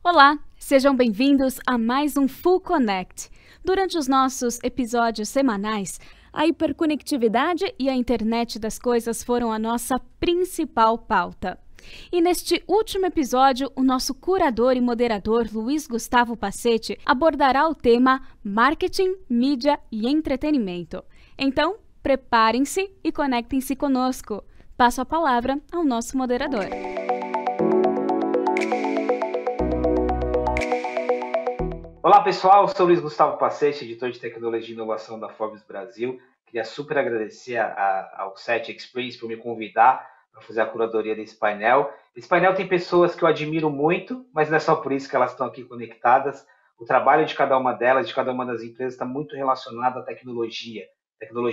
Olá, sejam bem-vindos a mais um Full Connect. Durante os nossos episódios semanais, a hiperconectividade e a internet das coisas foram a nossa principal pauta. E neste último episódio, o nosso curador e moderador Luiz Gustavo Pacete abordará o tema Marketing, Mídia e Entretenimento. Então, preparem-se e conectem-se conosco. Passo a palavra ao nosso moderador. Olá pessoal, sou Luiz Gustavo Pacete, editor de tecnologia e inovação da Forbes Brasil. Queria super agradecer ao Set Experience por me convidar para fazer a curadoria desse painel. Esse painel tem pessoas que eu admiro muito, mas não é só por isso que elas estão aqui conectadas. O trabalho de cada uma delas, de cada uma das empresas, está muito relacionado à tecnologia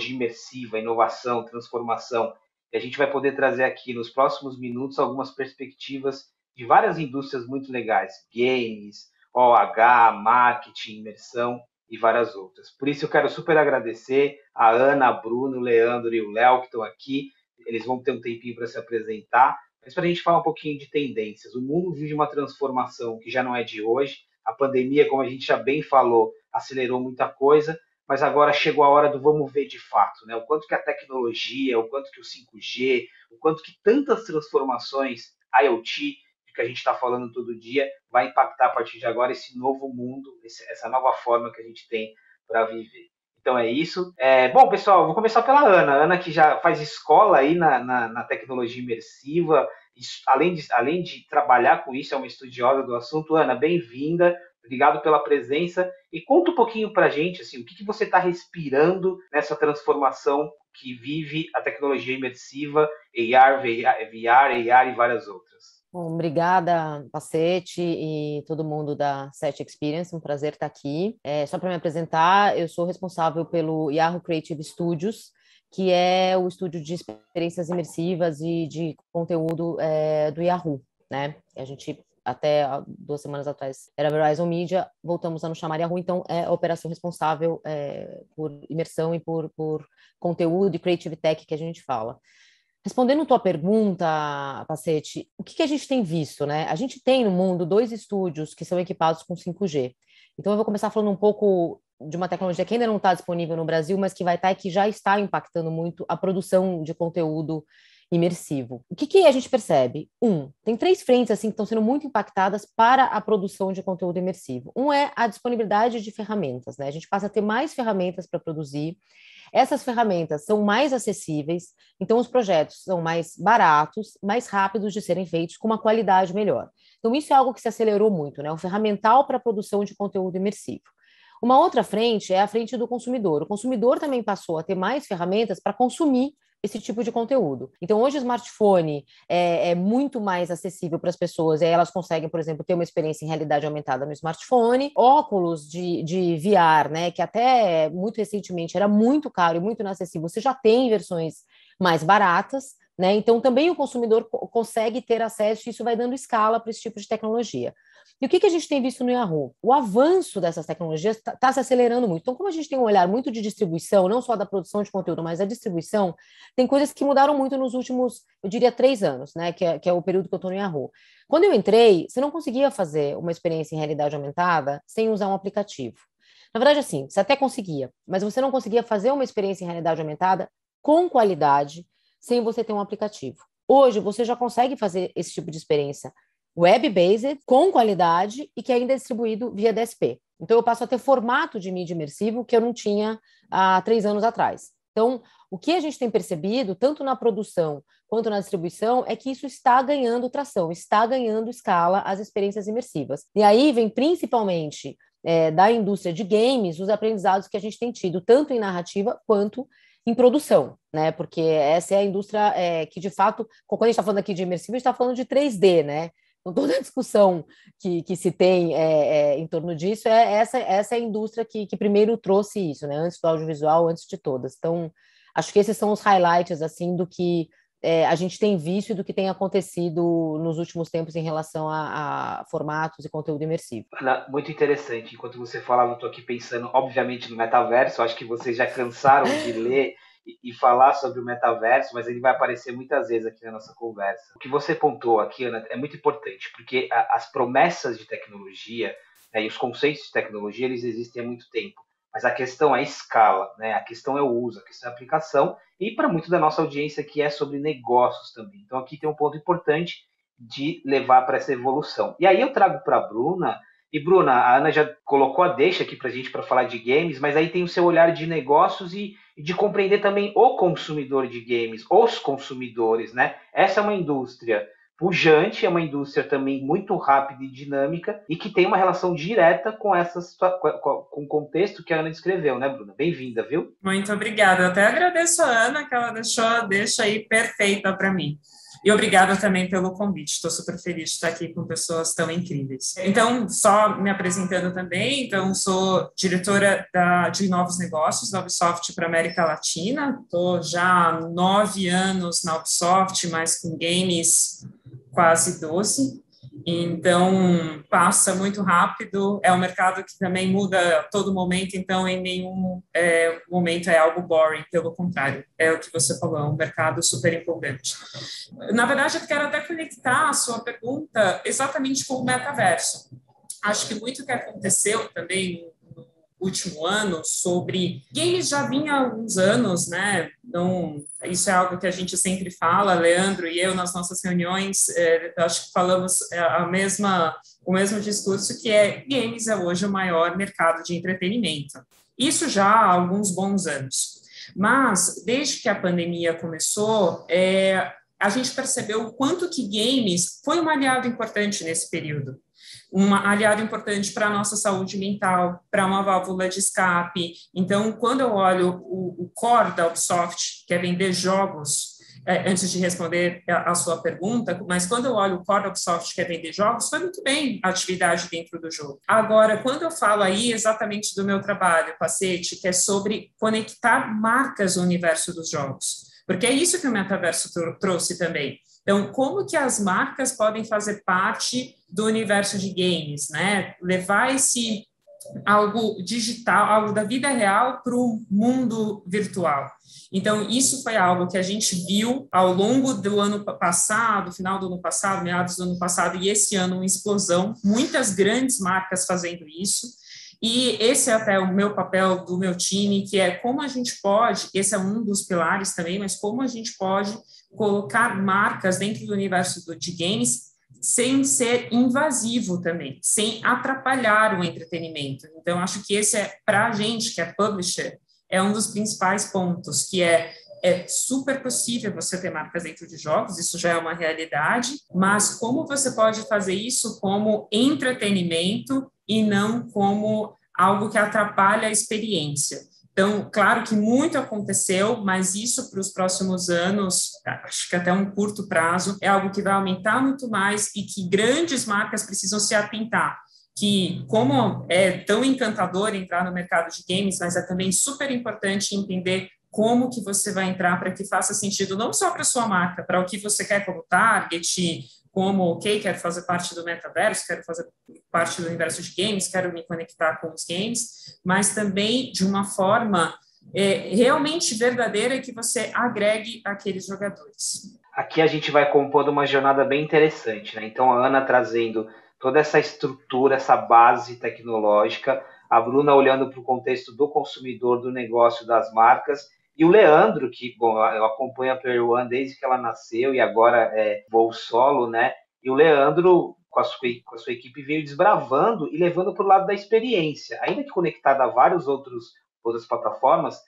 imersiva, inovação, transformação. E a gente vai poder trazer aqui nos próximos minutos algumas perspectivas de várias indústrias muito legais, games, OH, marketing, imersão e várias outras. Por isso eu quero super agradecer a Ana, a Bruno, o Leandro e o Léo que estão aqui. Eles vão ter um tempinho para se apresentar, mas para a gente falar um pouquinho de tendências. O mundo vive uma transformação que já não é de hoje. A pandemia, como a gente já bem falou, acelerou muita coisa, mas agora chegou a hora do vamos ver de fato, né? O quanto que a tecnologia, o quanto que o 5G, o quanto que tantas transformações, IoT, que a gente está falando todo dia, vai impactar a partir de agora esse novo mundo, essa nova forma que a gente tem para viver. Então é isso. Bom, pessoal, vou começar pela Ana. Ana que já faz escola aí na tecnologia imersiva, além de trabalhar com isso, é uma estudiosa do assunto. Ana, bem-vinda. Obrigado pela presença. E conta um pouquinho para a gente assim, o que você está respirando nessa transformação que vive a tecnologia imersiva, AR, VR, AR e várias outras. Bom, obrigada, Pacete e todo mundo da Set Experience, um prazer estar aqui. Só para me apresentar, eu sou responsável pelo Yahoo Creative Studios, que é o estúdio de experiências imersivas e de conteúdo do Yahoo, né? A gente, até 2 semanas atrás, era Verizon Media, voltamos a nos chamar Yahoo, então é a operação responsável por imersão e por conteúdo e creative tech que a gente fala. Respondendo tua pergunta, Pacete, o que a gente tem visto, né? A gente tem no mundo 2 estúdios que são equipados com 5G. Então, eu vou começar falando um pouco de uma tecnologia que ainda não está disponível no Brasil, mas que vai estar e que já está impactando muito a produção de conteúdo imersivo. O que a gente percebe? Tem 3 frentes assim que estão sendo muito impactadas para a produção de conteúdo imersivo. É a disponibilidade de ferramentas, né? A gente passa a ter mais ferramentas para produzir. Essas ferramentas são mais acessíveis, então os projetos são mais baratos, mais rápidos de serem feitos, com uma qualidade melhor. Então isso é algo que se acelerou muito, né? O ferramental para a produção de conteúdo imersivo. Uma outra frente é a frente do consumidor. O consumidor também passou a ter mais ferramentas para consumir esse tipo de conteúdo. Então, hoje o smartphone é muito mais acessível para as pessoas, e aí elas conseguem, por exemplo, ter uma experiência em realidade aumentada no smartphone, óculos de VR, né, que até muito recentemente era muito caro e muito inacessível, você já tem versões mais baratas, né, então também o consumidor consegue ter acesso e isso vai dando escala para esse tipo de tecnologia. E o que a gente tem visto no Yahoo? O avanço dessas tecnologias está se acelerando muito. Então, como a gente tem um olhar muito de distribuição, não só da produção de conteúdo, mas da distribuição, tem coisas que mudaram muito nos últimos, eu diria, 3 anos, né? Que é o período que eu estou no Yahoo. Quando eu entrei, você não conseguia fazer uma experiência em realidade aumentada sem usar um aplicativo. Na verdade, assim, você até conseguia, mas você não conseguia fazer uma experiência em realidade aumentada com qualidade sem você ter um aplicativo. Hoje, você já consegue fazer esse tipo de experiência web-based, com qualidade e que ainda é distribuído via DSP. Então, eu passo a ter formato de mídia imersivo que eu não tinha há 3 anos atrás. Então, o que a gente tem percebido, tanto na produção quanto na distribuição, é que isso está ganhando tração, está ganhando escala as experiências imersivas. E aí vem principalmente da indústria de games os aprendizados que a gente tem tido, tanto em narrativa quanto em produção, né? Porque essa é a indústria que, de fato, quando a gente está falando aqui de imersivo, a gente está falando de 3D, né? Então, toda a discussão que se tem em torno disso essa é a indústria que primeiro trouxe isso, né? Antes do audiovisual, antes de todas. Então, acho que esses são os highlights assim, do que a gente tem visto e do que tem acontecido nos últimos tempos em relação a formatos e conteúdo imersivo. Ana, muito interessante. Enquanto você falava, eu estou aqui pensando, obviamente, no metaverso. Acho que vocês já cansaram de ler e falar sobre o metaverso, mas ele vai aparecer muitas vezes aqui na nossa conversa. O que você pontuou aqui, Ana, é muito importante, porque as promessas de tecnologia, né, e os conceitos de tecnologia, eles existem há muito tempo. Mas a questão é a escala, né? A questão é o uso, a questão é a aplicação, e para muito da nossa audiência que é sobre negócios também. Então aqui tem um ponto importante de levar para essa evolução. E aí eu trago para a Bruna, e Bruna, a Ana já colocou a deixa aqui para a gente para falar de games, mas aí tem o seu olhar de negócios e de compreender também o consumidor de games, os consumidores, né? Essa é uma indústria pujante, é uma indústria também muito rápida e dinâmica e que tem uma relação direta com com o contexto que a Ana descreveu, né, Bruna? Bem-vinda, viu? Muito obrigada. Eu até agradeço a Ana, que ela deixou a deixa aí perfeita para mim. E obrigada também pelo convite. Estou super feliz de estar aqui com pessoas tão incríveis. Então, só me apresentando também, então sou diretora de novos negócios da Ubisoft para a América Latina. Estou já há 9 anos na Ubisoft, mas com games quase 12. Então, passa muito rápido, é um mercado que também muda a todo momento, então em nenhum momento é algo boring, pelo contrário, é o que você falou, é um mercado super empolgante. Na verdade, eu quero até conectar a sua pergunta exatamente com o metaverso. Acho que muito que aconteceu também no último ano sobre games já vinha há alguns anos, né? Então, isso é algo que a gente sempre fala, Leandro e eu, nas nossas reuniões, acho que falamos o mesmo discurso, que é games é hoje o maior mercado de entretenimento. Isso já há alguns bons anos. Mas, desde que a pandemia começou, a gente percebeu o quanto que games foi um aliado importante nesse período. Um aliado importante para a nossa saúde mental, para uma válvula de escape. Então, quando eu olho o core da Ubisoft, que é vender jogos, antes de responder a sua pergunta, mas quando eu olho o core da Ubisoft, que é vender jogos, foi muito bem a atividade dentro do jogo. Agora, quando eu falo aí exatamente do meu trabalho, Pacete, que é sobre conectar marcas no universo dos jogos, porque é isso que o metaverso trouxe também. Então, como que as marcas podem fazer parte do universo de games, né? Levar esse algo digital, algo da vida real para o mundo virtual. Então, isso foi algo que a gente viu ao longo do ano passado, final do ano passado, meados do ano passado, e esse ano uma explosão, muitas grandes marcas fazendo isso. E esse é até o meu papel do meu time, que é como a gente pode, esse é um dos pilares também, mas como a gente pode colocar marcas dentro do universo de games sem ser invasivo também, sem atrapalhar o entretenimento. Então, acho que esse para a gente, que é publisher, é um dos principais pontos, que é super possível você ter marcas dentro de jogos, isso já é uma realidade, mas como você pode fazer isso como entretenimento e não como algo que atrapalha a experiência. Então, claro que muito aconteceu, mas isso para os próximos anos, acho que até um curto prazo, é algo que vai aumentar muito mais e que grandes marcas precisam se atentar. Que, como é tão encantador entrar no mercado de games, mas é também super importante entender como que você vai entrar para que faça sentido não só para a sua marca, para o que você quer como target, como, ok, quero fazer parte do metaverso, quero fazer parte do universo de games, quero me conectar com os games, mas também de uma forma realmente verdadeira que você agregue aqueles jogadores. Aqui a gente vai compondo uma jornada bem interessante, né? Então a Ana trazendo toda essa estrutura, essa base tecnológica, a Bruna olhando para o contexto do consumidor, do negócio, das marcas, e o Leandro, que, bom, eu acompanho a Player One desde que ela nasceu e agora é voo solo, né? E o Leandro, com a sua equipe, veio desbravando e levando para o lado da experiência. Ainda que conectado a outras plataformas,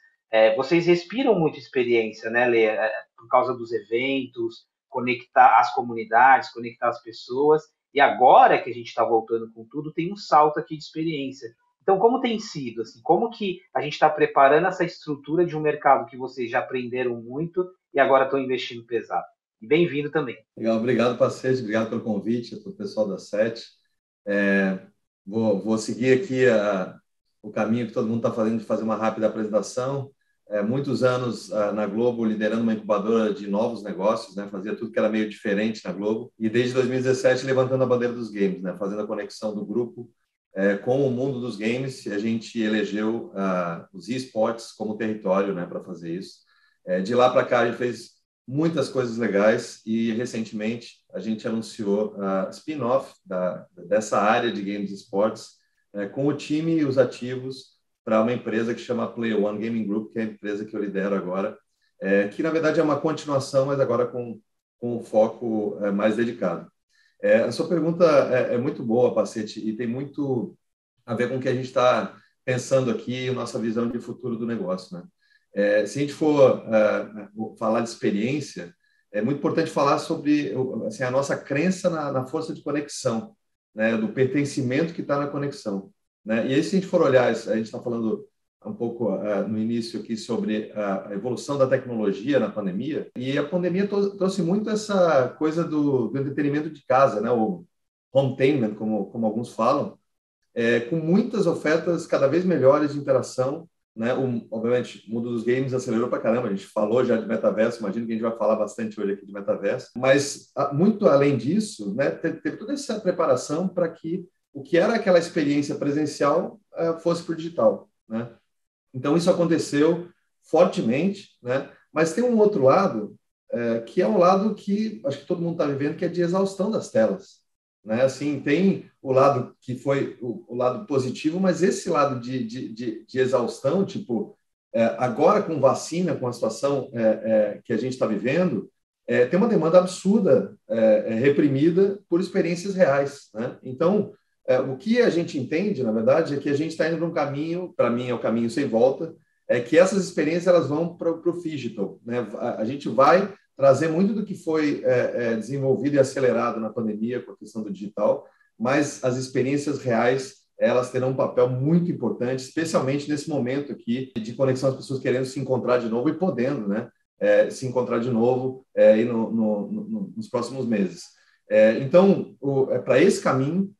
vocês respiram muito experiência, né, Lê? Por causa dos eventos, conectar as comunidades, conectar as pessoas. E agora que a gente está voltando com tudo, tem um salto aqui de experiência. Então, como tem sido? Assim, como que a gente está preparando essa estrutura de um mercado que vocês já aprenderam muito e agora estão investindo pesado? E bem-vindo também. Legal, obrigado, Pacete, obrigado pelo convite, para o pessoal da SET. Vou seguir aqui o caminho que todo mundo está fazendo de fazer uma rápida apresentação. Muitos anos na Globo liderando uma incubadora de novos negócios, né? Fazia tudo que era meio diferente na Globo. E desde 2017 levantando a bandeira dos games, né? Fazendo a conexão do grupo com o mundo dos games. A gente elegeu os esportes como território, né? Para fazer isso. De lá para cá, a gente fez muitas coisas legais e, recentemente, a gente anunciou a spin-off dessa área de games e esportes com o time e os ativos para uma empresa que chama Player One Gaming Group, que é a empresa que eu lidero agora, que, na verdade, é uma continuação, mas agora com um foco mais dedicado. A sua pergunta é muito boa, Pacete, e tem muito a ver com o que a gente está pensando aqui, nossa visão de futuro do negócio, né? Se a gente for falar de experiência, é muito importante falar sobre assim, a nossa crença na força de conexão, né? Do pertencimento que está na conexão, né? E aí, se a gente for olhar, a gente está falando um pouco no início aqui sobre a evolução da tecnologia na pandemia, e a pandemia trouxe muito essa coisa do entretenimento de casa, né? O hometainment, como alguns falam, com muitas ofertas cada vez melhores de interação, né? Obviamente, o mundo dos games acelerou para caramba, a gente falou já de metaverso, imagino que a gente vai falar bastante hoje aqui de metaverso, mas muito além disso, né, teve toda essa preparação para que o que era aquela experiência presencial fosse para o digital, né? Então, isso aconteceu fortemente, né? Mas tem um outro lado, que é um lado que acho que todo mundo está vivendo, que é de exaustão das telas, né? Assim, tem o lado que foi o lado positivo, mas esse lado de exaustão, tipo, agora com vacina, com a situação que a gente está vivendo, tem uma demanda absurda, reprimida por experiências reais, né? Então, o que a gente entende, na verdade, é que a gente está indo para um caminho, para mim é o caminho sem volta, é que essas experiências elas vão para o digital, né? A gente vai trazer muito do que foi desenvolvido e acelerado na pandemia com a questão do digital, mas as experiências reais elas terão um papel muito importante, especialmente nesse momento aqui de conexão, as pessoas querendo se encontrar de novo e podendo, né, se encontrar de novo nos próximos meses. Então, para esse caminho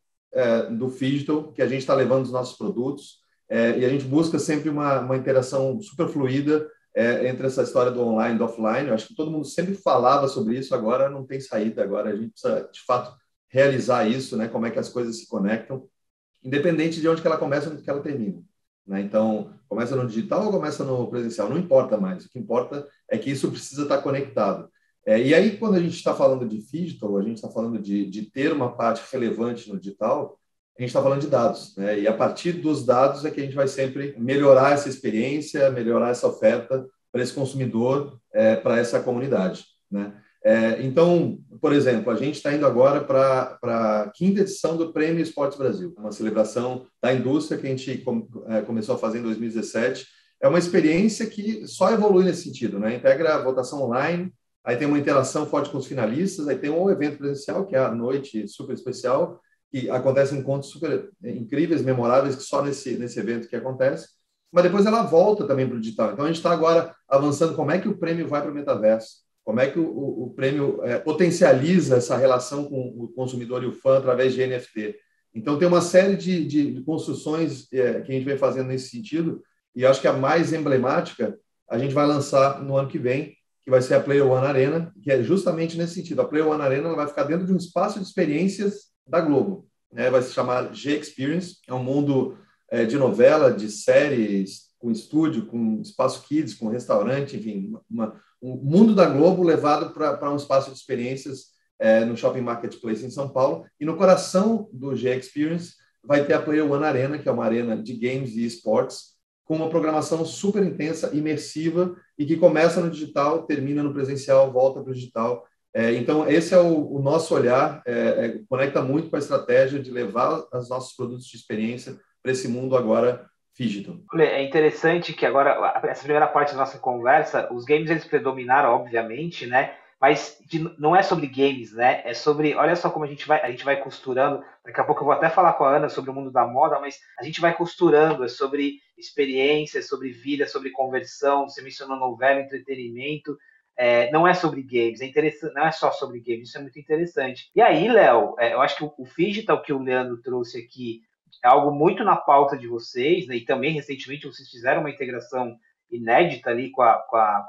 do digital que a gente está levando os nossos produtos, e a gente busca sempre uma interação super fluida entre essa história do online e do offline. Eu acho que todo mundo sempre falava sobre isso, agora não tem saída, agora a gente precisa, de fato, realizar isso, né? Como é que as coisas se conectam, independente de onde que ela começa ou onde que ela termina, né? Então, começa no digital ou começa no presencial, não importa mais, o que importa é que isso precisa estar conectado. E aí, quando a gente está falando de digital, a gente está falando de ter uma parte relevante no digital, a gente está falando de dados, né? E a partir dos dados é que a gente vai sempre melhorar essa experiência, melhorar essa oferta para esse consumidor, para essa comunidade, né? Então, por exemplo, a gente está indo agora para a 5ª edição do Prêmio Esportes Brasil, uma celebração da indústria que a gente começou a fazer em 2017. É uma experiência que só evolui nesse sentido, né? Integra a votação online, aí tem uma interação forte com os finalistas, aí tem um evento presencial, que é a noite super especial, que acontecem encontros super incríveis, memoráveis, que só nesse evento que acontece, mas depois ela volta também para o digital. Então, a gente está agora avançando como é que o prêmio vai para o metaverso, como é que o prêmio potencializa essa relação com o consumidor e o fã através de NFT. Então, tem uma série de construções que a gente vem fazendo nesse sentido, e acho que a mais emblemática a gente vai lançar no ano que vem, que vai ser a Player One Arena, que é justamente nesse sentido. A Player One Arena ela vai ficar dentro de um espaço de experiências da Globo, né? Vai se chamar G-Experience, é um mundo de novela, de séries, com estúdio, com espaço kids, com restaurante, enfim, um mundo da Globo levado para um espaço de experiências no Shopping Marketplace em São Paulo. E no coração do G-Experience vai ter a Player One Arena, que é uma arena de games e esportes, com uma programação super intensa, imersiva, e que começa no digital, termina no presencial, volta para o digital. Então, esse é o nosso olhar, conecta muito com a estratégia de levar os nossos produtos de experiência para esse mundo agora digital. É interessante que agora, essa primeira parte da nossa conversa, os games eles predominaram, obviamente, né? Mas não é sobre games, né? É sobre, olha só como a gente vai costurando. Daqui a pouco eu vou até falar com a Ana sobre o mundo da moda, mas a gente vai costurando, é sobre experiência, é sobre vida, é sobre conversão. Você mencionou novela, entretenimento. Não é sobre games, é interessante, não é só sobre games, isso é muito interessante. E aí, Léo, eu acho que o digital que o Leandro trouxe aqui é algo muito na pauta de vocês, né? E também recentemente vocês fizeram uma integração inédita ali com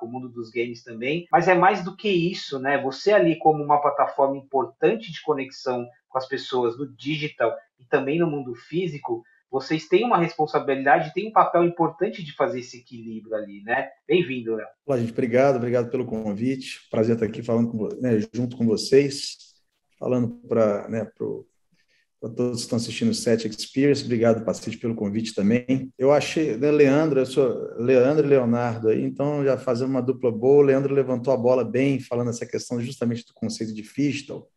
o mundo dos games também, mas é mais do que isso, né? Você ali como uma plataforma importante de conexão com as pessoas no digital e também no mundo físico, vocês têm uma responsabilidade, têm um papel importante de fazer esse equilíbrio ali, né? Bem-vindo, Léo. Olá, gente, obrigado pelo convite. Prazer estar aqui falando junto com vocês, falando para todos que estão assistindo o Set Experience. Obrigado, Pacete, pelo convite também. Eu achei, né, Leandro, eu sou Leandro e Leonardo, aí, então já fazendo uma dupla boa. O Leandro levantou a bola bem, falando essa questão justamente do conceito de Phygital.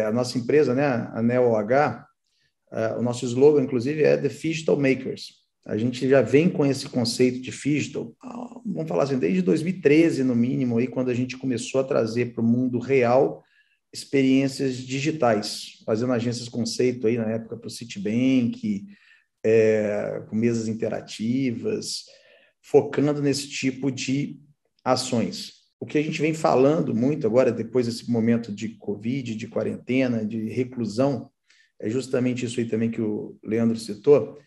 A nossa empresa, né, a NeoOH, o nosso slogan, inclusive, é The Phygital Makers. A gente já vem com esse conceito de Phygital, vamos falar assim, desde 2013, no mínimo, aí, quando a gente começou a trazer para o mundo real experiências digitais, fazendo agências conceito aí na época para o Citibank, com mesas interativas, focando nesse tipo de ações. O que a gente vem falando muito agora, depois desse momento de Covid, de quarentena, de reclusão, é justamente isso aí também que o Leandro citou.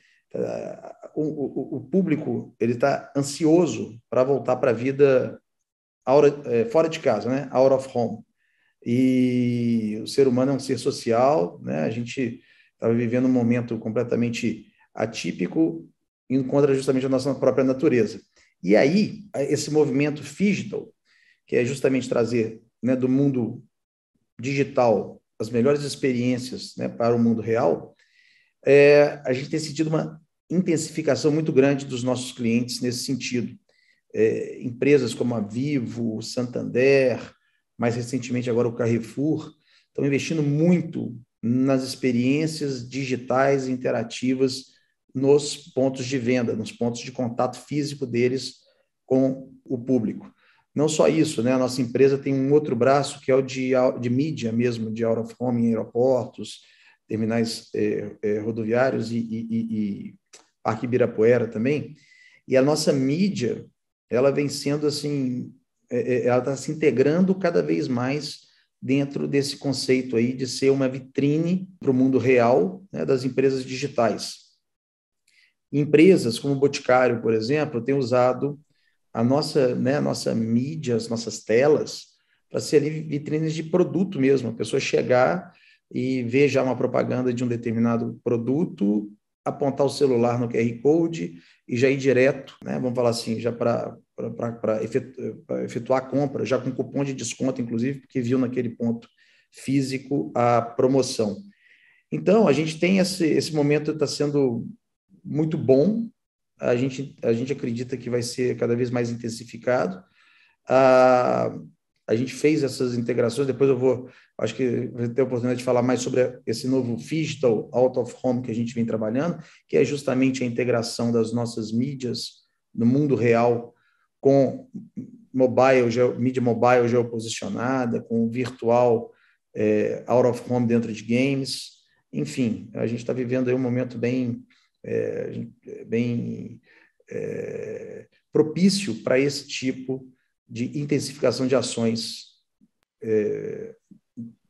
O público ele está ansioso para voltar para a vida fora de casa, né? Out of home. E o ser humano é um ser social, né? A gente estava vivendo um momento completamente atípico, indo contra justamente a nossa própria natureza. E aí, esse movimento Phygital, que é justamente trazer, né, do mundo digital as melhores experiências, né, para o mundo real, a gente tem sentido uma intensificação muito grande dos nossos clientes nesse sentido. Empresas como a Vivo, Santander, mais recentemente agora o Carrefour, estão investindo muito nas experiências digitais e interativas nos pontos de venda, nos pontos de contato físico deles com o público. Não só isso, né? A nossa empresa tem um outro braço que é o de mídia mesmo, de out of home em aeroportos, terminais rodoviários e Parque Ibirapuera também. E a nossa mídia, ela vem sendo assim, ela está se integrando cada vez mais dentro desse conceito aí de ser uma vitrine para o mundo real, né, das empresas digitais. Empresas como o Boticário, por exemplo, têm usado a nossa mídia, as nossas telas, para ser ali vitrines de produto mesmo. A pessoa chegar e ver já uma propaganda de um determinado produto, apontar o celular no QR Code e já ir direto, né? Vamos falar assim, já para efetuar a compra, já com cupom de desconto, inclusive, porque viu naquele ponto físico a promoção. Então, a gente tem esse momento, está sendo muito bom. A gente acredita que vai ser cada vez mais intensificado. A gente fez essas integrações, depois acho que vou ter a oportunidade de falar mais sobre esse novo Phygital Out of Home que a gente vem trabalhando, que é justamente a integração das nossas mídias no mundo real com mídia mobile geoposicionada, com virtual out of home dentro de games. Enfim, a gente está vivendo aí um momento bem propício para esse tipo de intensificação de ações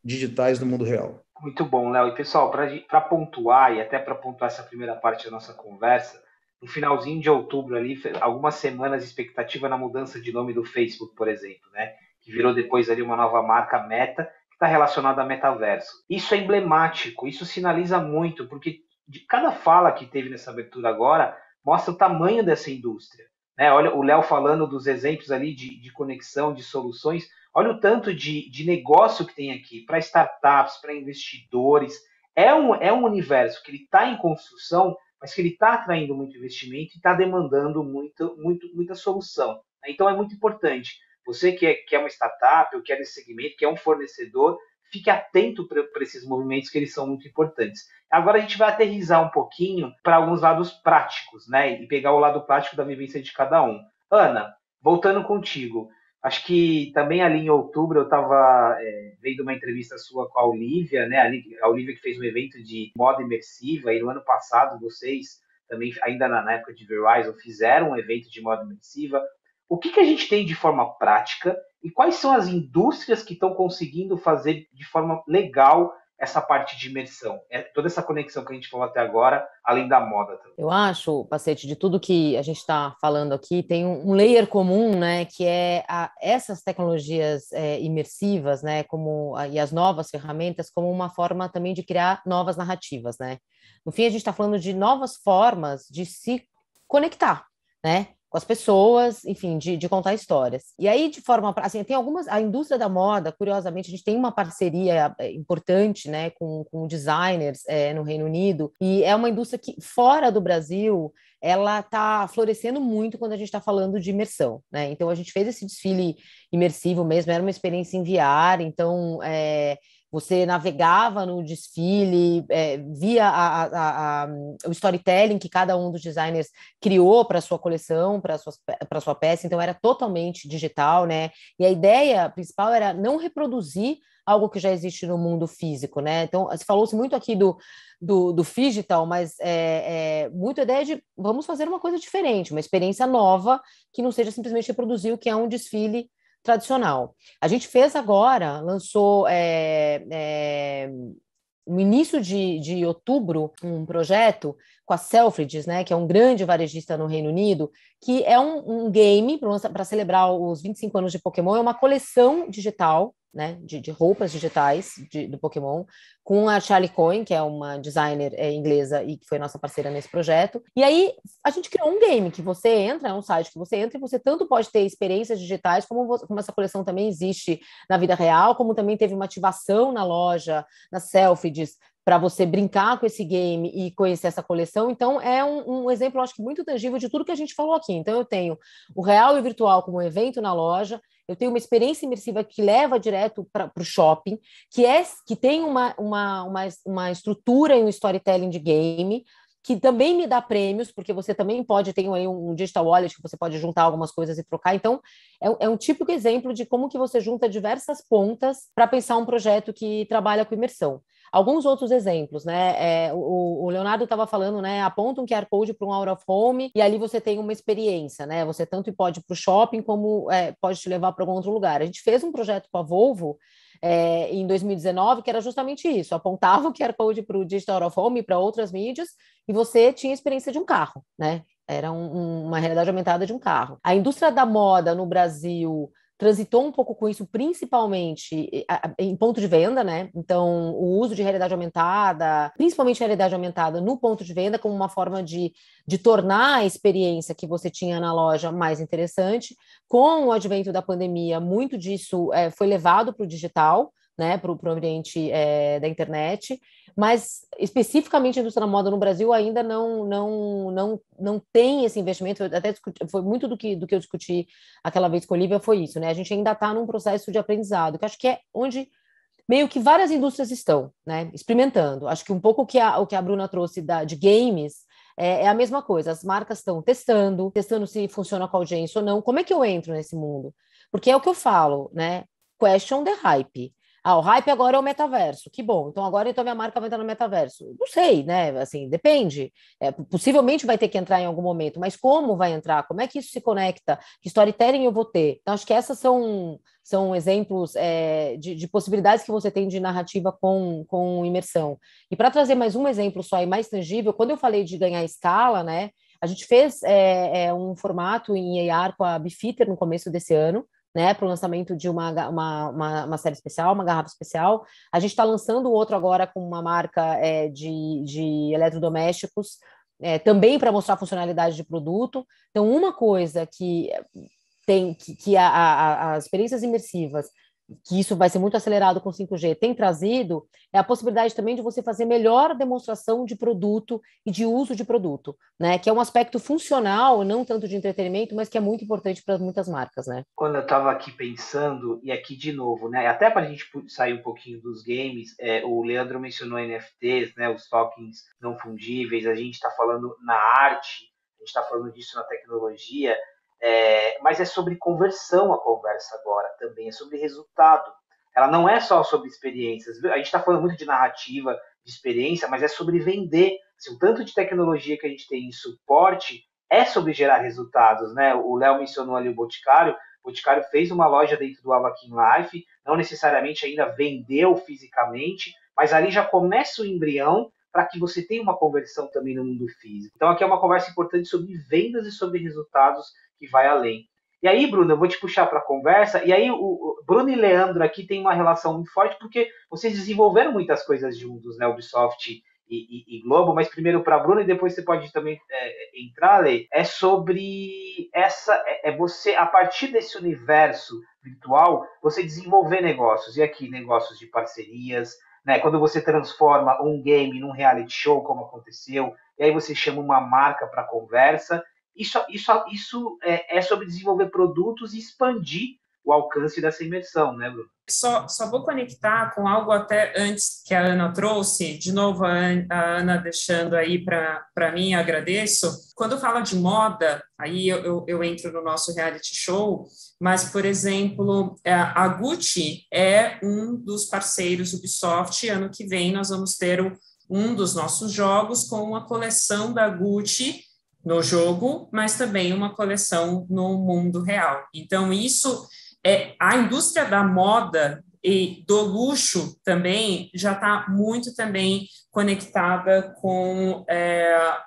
digitais no mundo real. Muito bom, Léo. E, pessoal, para pontuar, e até para pontuar essa primeira parte da nossa conversa, no finalzinho de outubro, ali, algumas semanas de expectativa na mudança de nome do Facebook, por exemplo, né? Que virou depois ali uma nova marca Meta, que está relacionada a metaverso. Isso é emblemático, isso sinaliza muito, porque de cada fala que teve nessa abertura agora, mostra o tamanho dessa indústria. Né? Olha o Léo falando dos exemplos ali de conexão, de soluções. Olha o tanto de negócio que tem aqui para startups, para investidores. É um universo que ele está em construção, mas que ele está atraindo muito investimento e está demandando muita solução. Então é muito importante. Você que é uma startup, ou que é nesse segmento, que é um fornecedor, fique atento para esses movimentos que eles são muito importantes. Agora a gente vai aterrissar um pouquinho para alguns lados práticos, né? E pegar o lado prático da vivência de cada um. Ana, voltando contigo, acho que também ali em outubro eu estava vendo uma entrevista sua com a Olivia, né? A Olivia que fez um evento de moda imersiva, e no ano passado vocês também, ainda na época de Verizon, fizeram um evento de moda imersiva. O que a gente tem de forma prática e quais são as indústrias que estão conseguindo fazer de forma legal essa parte de imersão? Toda essa conexão que a gente falou até agora, além da moda também. Eu acho, Pacete, de tudo que a gente está falando aqui, tem um layer comum, né, que é essas tecnologias imersivas, né, e as novas ferramentas, como uma forma também de criar novas narrativas, né? No fim, a gente está falando de novas formas de se conectar, né? Com as pessoas, enfim, de contar histórias. E aí, de forma, assim, tem a indústria da moda, curiosamente, a gente tem uma parceria importante, né, com designers no Reino Unido, e é uma indústria que, fora do Brasil, ela está florescendo muito quando a gente está falando de imersão, né? Então, a gente fez esse desfile imersivo mesmo, era uma experiência em VR, então, você navegava no desfile, via o storytelling que cada um dos designers criou para a sua coleção, para a sua peça, então era totalmente digital, né? E a ideia principal era não reproduzir algo que já existe no mundo físico, né? Então, falou-se muito aqui do digital, mas muito a ideia de vamos fazer uma coisa diferente, uma experiência nova, que não seja simplesmente reproduzir o que é um desfile tradicional. A gente fez agora, lançou no início de outubro um projeto com a Selfridges, né, que é um grande varejista no Reino Unido, que é um game para celebrar os 25 anos de Pokémon, é uma coleção digital, né, de roupas digitais do Pokémon, com a Charlie Coyne, que é uma designer inglesa e que foi nossa parceira nesse projeto. E aí a gente criou um game que você entra, é um site que você entra e você tanto pode ter experiências digitais, como essa coleção também existe na vida real, como também teve uma ativação na loja, na Selfridges, para você brincar com esse game e conhecer essa coleção. Então, é um exemplo, acho que muito tangível de tudo que a gente falou aqui. Então, eu tenho o real e o virtual como evento na loja, eu tenho uma experiência imersiva que leva direto para o shopping, que tem uma estrutura e um storytelling de game, que também me dá prêmios, porque você também pode ter aí um digital wallet que você pode juntar algumas coisas e trocar. Então, é um típico exemplo de como que você junta diversas pontas para pensar um projeto que trabalha com imersão. Alguns outros exemplos, né? O Leonardo estava falando, né? Aponta um QR Code para um out of home e ali você tem uma experiência, né? Você tanto pode ir para o shopping como pode te levar para algum outro lugar. A gente fez um projeto com a Volvo em 2019 que era justamente isso: apontava o QR Code para o Digital Out of Home e para outras mídias e você tinha a experiência de um carro, né? Era uma realidade aumentada de um carro. A indústria da moda no Brasil transitou um pouco com isso, principalmente em ponto de venda, né? Então, o uso de realidade aumentada, principalmente realidade aumentada no ponto de venda, como uma forma de tornar a experiência que você tinha na loja mais interessante. Com o advento da pandemia, muito disso foi levado para o digital, né, para o ambiente da internet, mas especificamente a indústria da moda no Brasil ainda não tem esse investimento. Eu até foi muito do que eu discuti aquela vez com a Olivia, foi isso, né? A gente ainda está num processo de aprendizado, que acho que é onde meio que várias indústrias estão, né, experimentando. Acho que um pouco o que a Bruna trouxe de games é a mesma coisa. As marcas estão testando se funciona com a audiência ou não. Como é que eu entro nesse mundo? Porque é o que eu falo, né? Question the hype. O hype agora é o metaverso, que bom, então agora minha marca vai entrar no metaverso. Não sei, né, assim, depende, possivelmente vai ter que entrar em algum momento, mas como vai entrar, como é que isso se conecta, que storytelling eu vou ter? Então acho que essas são exemplos de possibilidades que você tem de narrativa com imersão. E para trazer mais um exemplo só e mais tangível, quando eu falei de ganhar escala, né, a gente fez um formato em AR com a Bifitter no começo desse ano, né, para o lançamento de uma série especial, uma garrafa especial. A gente está lançando outro agora com uma marca de eletrodomésticos, também para mostrar a funcionalidade de produto. Então, uma coisa que tem que as experiências imersivas, que isso vai ser muito acelerado com 5G, tem trazido, é a possibilidade também de você fazer melhor demonstração de produto e de uso de produto, né? Que é um aspecto funcional, não tanto de entretenimento, mas que é muito importante para muitas marcas, né? Quando eu estava aqui pensando, e aqui de novo, né? Até para a gente sair um pouquinho dos games, o Leandro mencionou NFTs, né? Os tokens não fungíveis, a gente está falando na arte, a gente está falando disso na tecnologia, mas é sobre conversão a conversa agora também, é sobre resultado. Ela não é só sobre experiências. A gente está falando muito de narrativa, de experiência, mas é sobre vender. Assim, o tanto de tecnologia que a gente tem em suporte é sobre gerar resultados, né? O Léo mencionou ali o Boticário. O Boticário fez uma loja dentro do Avakin Life, não necessariamente ainda vendeu fisicamente, mas ali já começa o embrião para que você tenha uma conversão também no mundo físico. Então aqui é uma conversa importante sobre vendas e sobre resultados que vai além. E aí, Bruno, eu vou te puxar para a conversa, e aí o Bruno e Leandro aqui têm uma relação muito forte, porque vocês desenvolveram muitas coisas juntos, né, Ubisoft e Globo, mas primeiro para Bruno e depois você pode também entrar, Lê, é sobre você, a partir desse universo virtual, você desenvolver negócios, e aqui negócios de parcerias, né, quando você transforma um game num reality show, como aconteceu, e aí você chama uma marca para conversa, isso é sobre desenvolver produtos e expandir o alcance dessa imersão, né, Bruno? Só vou conectar com algo até antes que a Ana trouxe, de novo a Ana deixando aí para mim, agradeço. Quando fala de moda, aí eu entro no nosso reality show, mas, por exemplo, a Gucci é um dos parceiros Ubisoft. Ano que vem nós vamos ter um dos nossos jogos com uma coleção da Gucci no jogo, mas também uma coleção no mundo real. Então, isso a indústria da moda e do luxo também já está muito também conectada com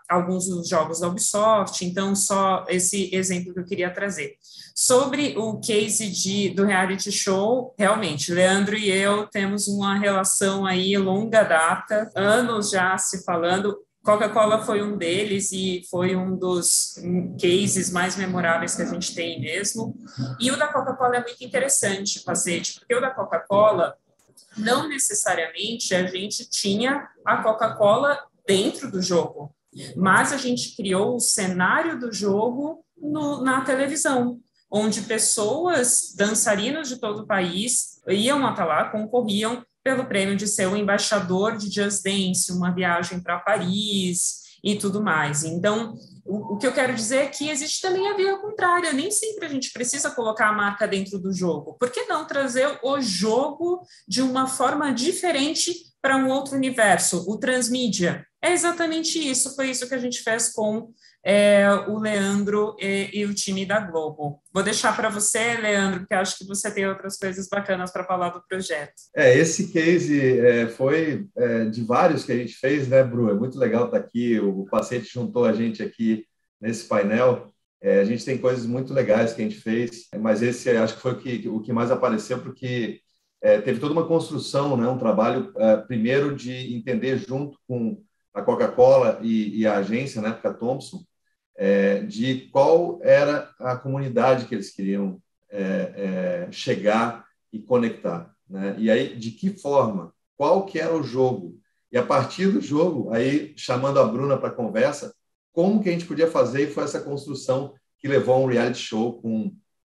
alguns dos jogos da Ubisoft, então só esse exemplo que eu queria trazer. Sobre o case do reality show, realmente, Leandro e eu temos uma relação aí longa data, anos já se falando. Coca-Cola foi um deles e foi um dos cases mais memoráveis que a gente tem mesmo. E o da Coca-Cola é muito interessante, Pacete, porque o da Coca-Cola, não necessariamente a gente tinha a Coca-Cola dentro do jogo, mas a gente criou o cenário do jogo na televisão, onde pessoas, dançarinas de todo o país, iam até lá, concorriam pelo prêmio de ser o embaixador de Just Dance, uma viagem para Paris e tudo mais. Então, o que eu quero dizer é que existe também a via contrária, nem sempre a gente precisa colocar a marca dentro do jogo. Por que não trazer o jogo de uma forma diferente para um outro universo, o transmídia? É exatamente isso, foi isso que a gente fez com o Leandro e o time da Globo. Vou deixar para você, Leandro, porque acho que você tem outras coisas bacanas para falar do projeto. Esse case foi de vários que a gente fez, né, Bru? É muito legal estar aqui, o Pacete juntou a gente aqui nesse painel. A gente tem coisas muito legais que a gente fez, mas esse acho que foi o que mais apareceu, porque teve toda uma construção, né, um trabalho, primeiro, de entender junto com a Coca-Cola e a agência, na época, Thompson, de qual era a comunidade que eles queriam chegar e conectar, né? E aí, de que forma, qual que era o jogo, e a partir do jogo, aí chamando a Bruna para a conversa, como que a gente podia fazer, e foi essa construção que levou a um reality show com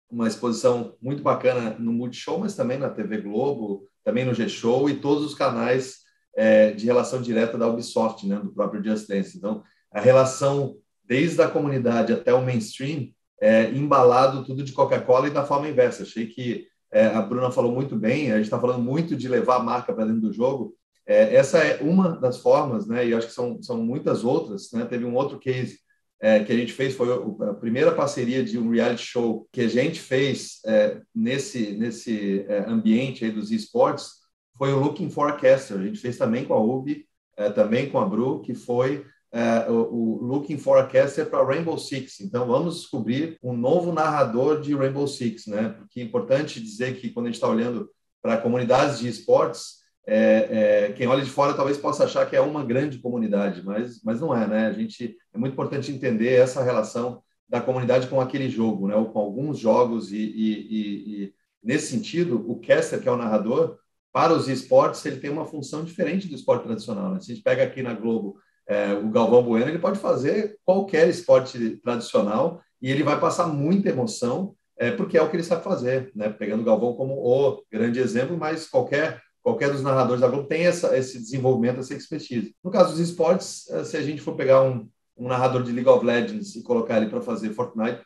uma exposição muito bacana no Multishow, mas também na TV Globo, também no G-Show e todos os canais de relação direta da Ubisoft, né, do próprio Just Dance. Então, a relação desde a comunidade até o mainstream, embalado tudo de Coca-Cola e da forma inversa. Achei que a Bruna falou muito bem, a gente está falando muito de levar a marca para dentro do jogo. Essa é uma das formas, né, e acho que são muitas outras, né? Teve um outro case que a gente fez, foi a primeira parceria de um reality show que a gente fez nesse ambiente aí dos esportes, foi o Looking for a Caster. A gente fez também com a Ubi, também com a Bru, que foi o Looking for a Caster para Rainbow Six. Então, vamos descobrir um novo narrador de Rainbow Six, né? Porque é importante dizer que quando a gente está olhando para comunidades de esportes, quem olha de fora talvez possa achar que é uma grande comunidade, mas não é, né? É muito importante entender essa relação da comunidade com aquele jogo, né? Ou com alguns jogos e nesse sentido, o caster, que é o narrador, para os esportes, ele tem uma função diferente do esporte tradicional, né? Se a gente pega aqui na Globo o Galvão Bueno, ele pode fazer qualquer esporte tradicional e ele vai passar muita emoção, porque é o que ele sabe fazer, né? Pegando o Galvão como o grande exemplo, mas qualquer dos narradores da Globo tem esse desenvolvimento, essa expertise. No caso dos esportes, se a gente for pegar um narrador de League of Legends e colocar ele para fazer Fortnite,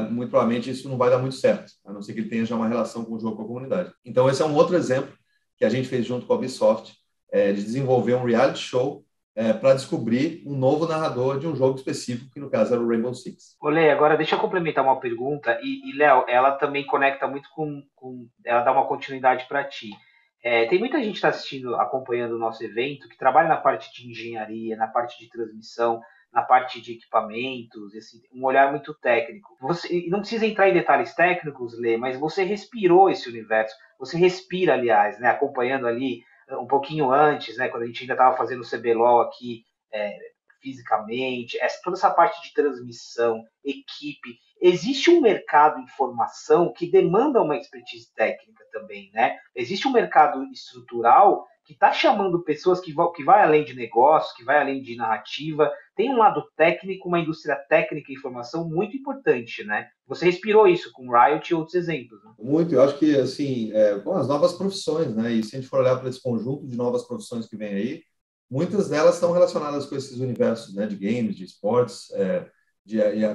muito provavelmente isso não vai dar muito certo, a não ser que ele tenha já uma relação com o jogo, com a comunidade. Então, esse é um outro exemplo que a gente fez junto com a Ubisoft, de desenvolver um reality show para descobrir um novo narrador de um jogo específico, que no caso era o Rainbow Six. Olê, agora deixa eu complementar uma pergunta, e Léo, ela também conecta muito ela dá uma continuidade para ti. Tem muita gente que está assistindo, acompanhando o nosso evento, que trabalha na parte de engenharia, na parte de transmissão, na parte de equipamentos, assim, um olhar muito técnico. Você não precisa entrar em detalhes técnicos, Lê, mas você respirou esse universo. Você respira, aliás, né, acompanhando ali um pouquinho antes, né, quando a gente ainda estava fazendo o CBLOL aqui, fisicamente, toda essa parte de transmissão, equipe. Existe um mercado em formação que demanda uma expertise técnica também, né? Existe um mercado estrutural que está chamando pessoas que vai além de negócio, que vai além de narrativa. Tem um lado técnico, uma indústria técnica e informação muito importante, né? Você respirou isso com Riot e outros exemplos, né? Muito, eu acho que, assim, as novas profissões, né? E se a gente for olhar para esse conjunto de novas profissões que vem aí, muitas delas estão relacionadas com esses universos, né? De games, de esportes,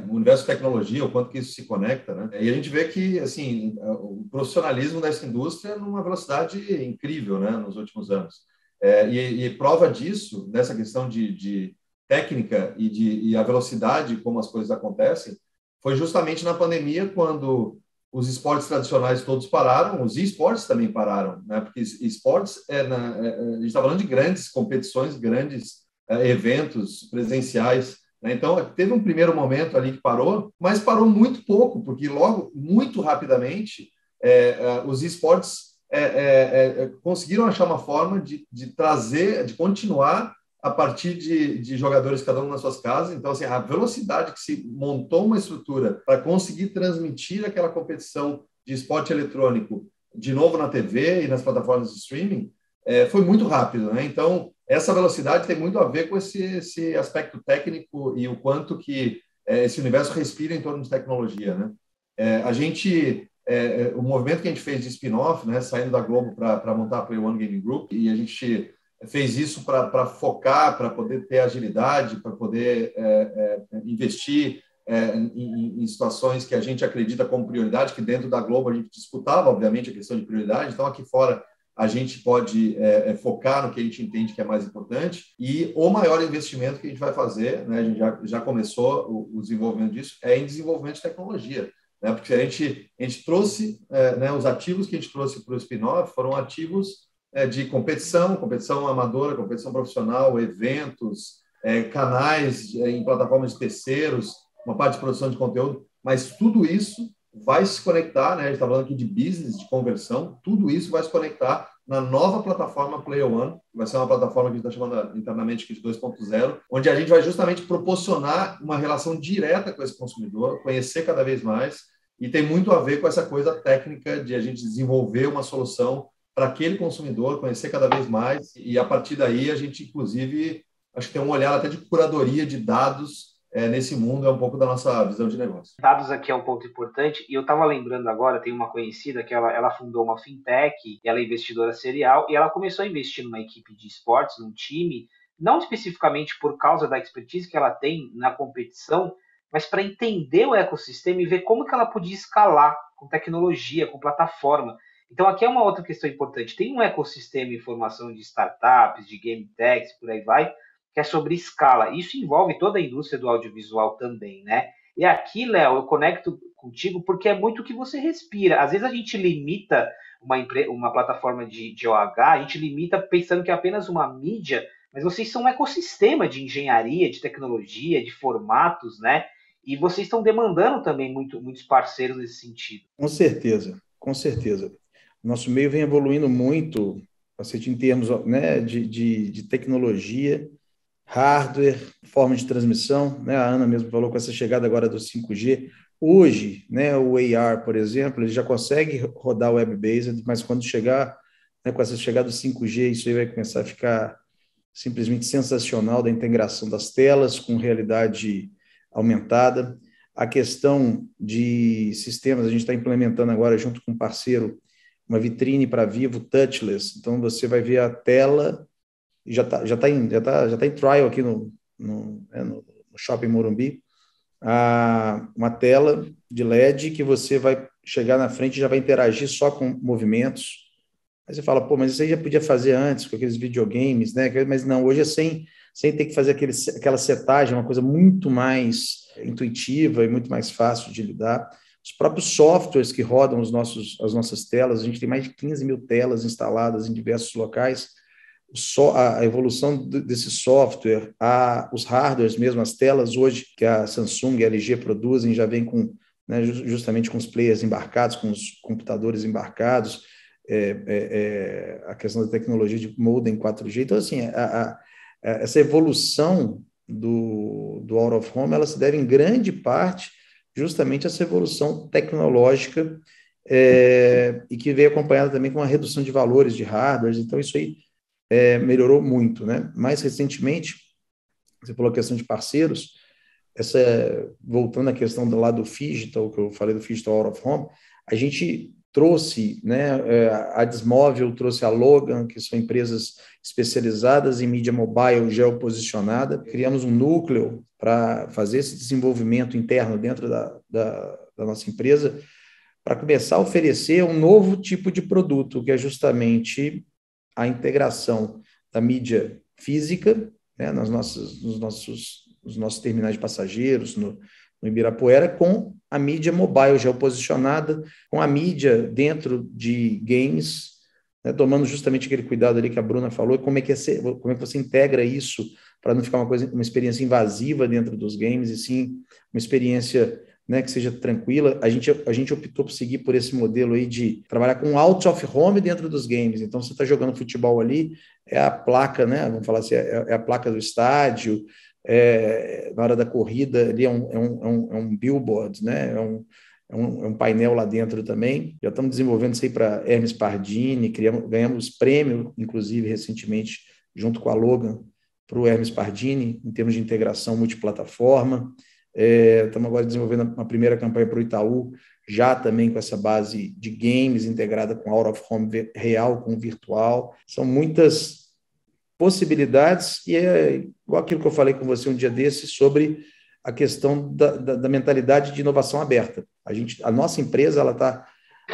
o universo de tecnologia, o quanto que isso se conecta, né? E a gente vê que, assim, o profissionalismo dessa indústria numa velocidade incrível, né? Nos últimos anos. E prova disso, dessa questão de técnica e a velocidade como as coisas acontecem, foi justamente na pandemia, quando os esportes tradicionais todos pararam, os esportes também pararam, né? Porque esportes, a gente está falando de grandes competições, grandes eventos presenciais, né? Então, teve um primeiro momento ali que parou, mas parou muito pouco, porque logo, muito rapidamente, os esportes conseguiram achar uma forma de trazer, de continuar a partir de jogadores, cada um nas suas casas. Então, assim, a velocidade que se montou uma estrutura para conseguir transmitir aquela competição de esporte eletrônico de novo na TV e nas plataformas de streaming foi muito rápido, né? Então, essa velocidade tem muito a ver com esse aspecto técnico e o quanto que esse universo respira em torno de tecnologia, né? O movimento que a gente fez de spin-off, né, saindo da Globo para montar a Play One Gaming Group, e a gente fez isso para focar, para poder ter agilidade, para poder investir em situações que a gente acredita como prioridade, que dentro da Globo a gente disputava, obviamente, a questão de prioridade. Então, aqui fora, a gente pode focar no que a gente entende que é mais importante, e o maior investimento que a gente vai fazer, né, a gente já começou o desenvolvimento disso, em desenvolvimento de tecnologia, né, porque a gente trouxe, né, os ativos que a gente trouxe para o spin-off foram ativos de competição amadora, competição profissional, eventos, canais em plataformas de terceiros, uma parte de produção de conteúdo, mas tudo isso vai se conectar, né? A gente está falando aqui de business, de conversão, tudo isso vai se conectar na nova plataforma Player One, que vai ser uma plataforma que a gente está chamando internamente de 2.0, onde a gente vai justamente proporcionar uma relação direta com esse consumidor, conhecer cada vez mais, e tem muito a ver com essa coisa técnica de a gente desenvolver uma solução para aquele consumidor, conhecer cada vez mais, e a partir daí a gente, inclusive, acho que tem um olhar até de curadoria de dados nesse mundo, é um pouco da nossa visão de negócio. Dados aqui é um ponto importante, e eu estava lembrando agora, tem uma conhecida que ela fundou uma fintech, ela é investidora serial, e ela começou a investir numa equipe de esportes, num time, não especificamente por causa da expertise que ela tem na competição, mas para entender o ecossistema e ver como que ela podia escalar com tecnologia, com plataforma. Então, aqui é uma outra questão importante. Tem um ecossistema em formação de startups, de game techs, por aí vai, que é sobre escala. Isso envolve toda a indústria do audiovisual também, né? E aqui, Léo, eu conecto contigo porque é muito o que você respira. Às vezes a gente limita uma plataforma de OH, a gente limita pensando que é apenas uma mídia, mas vocês são um ecossistema de engenharia, de tecnologia, de formatos, né? E vocês estão demandando também muitos parceiros nesse sentido. Com certeza, com certeza. Nosso meio vem evoluindo muito, em termos, né, de tecnologia, hardware, forma de transmissão, né? A Ana mesmo falou com essa chegada agora do 5G. Hoje, né, o AR, por exemplo, ele já consegue rodar web-based, mas quando chegar, né, com essa chegada do 5G, isso aí vai começar a ficar simplesmente sensacional, da integração das telas com realidade aumentada. A questão de sistemas, a gente está implementando agora, junto com um parceiro, uma vitrine para Vivo touchless. Então, você vai ver a tela, já tá em trial aqui no Shopping Morumbi, uma tela de LED que você vai chegar na frente e já vai interagir só com movimentos. Aí você fala, pô, mas isso aí já podia fazer antes, com aqueles videogames, né? Mas não, hoje é sem ter que fazer aquela setagem, uma coisa muito mais intuitiva e muito mais fácil de lidar. os próprios softwares que rodam as nossas telas. A gente tem mais de 15 mil telas instaladas em diversos locais. A evolução desse software, os hardwares mesmo, as telas hoje que a Samsung e a LG produzem já vem com, né, justamente com os players embarcados, com os computadores embarcados, a questão da tecnologia de modem 4G. Então, assim, essa evolução do out of home, ela se deve em grande parte justamente a essa evolução tecnológica e que veio acompanhada também com uma redução de valores de hardware. Então, isso aí melhorou muito, né? Mais recentemente, você falou a questão de parceiros, voltando à questão do lado do Phygital, que eu falei do Phygital Out of Home, a gente trouxe, né, a Desmóvel trouxe a Logan, que são empresas especializadas em mídia mobile geoposicionada. Criamos um núcleo para fazer esse desenvolvimento interno dentro da nossa empresa, para começar a oferecer um novo tipo de produto, que é justamente a integração da mídia física, né, nos nossos terminais de passageiros, no Ibirapuera, com a mídia mobile geoposicionada, com a mídia dentro de games, né, tomando justamente aquele cuidado ali que a Bruna falou, como é que você integra isso para não ficar uma experiência invasiva dentro dos games, e sim uma experiência, né, que seja tranquila. A gente optou por seguir por esse modelo aí de trabalhar com out of home dentro dos games. Então, você está jogando futebol ali, é a placa, né, vamos falar assim, é a placa do estádio, na hora da corrida, ali é um billboard, né, é um painel lá dentro também. Já estamos desenvolvendo isso aí para Hermes Pardini, ganhamos prêmio, inclusive, recentemente, junto com a Logan, para o Hermes Pardini, em termos de integração multiplataforma. Estamos agora desenvolvendo uma primeira campanha para o Itaú, já também com essa base de games integrada com out of home real, com virtual. São muitas possibilidades, e é igual aquilo que eu falei com você um dia desses sobre a questão da mentalidade de inovação aberta. A nossa empresa está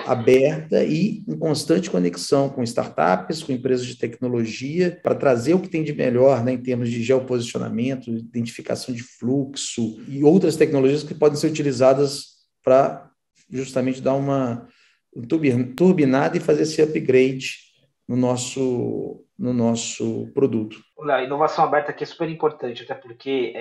aberta e em constante conexão com startups, com empresas de tecnologia, para trazer o que tem de melhor, né, em termos de geoposicionamento, identificação de fluxo e outras tecnologias que podem ser utilizadas para justamente dar uma turbinada e fazer esse upgrade no nosso produto. A inovação aberta aqui é super importante, até porque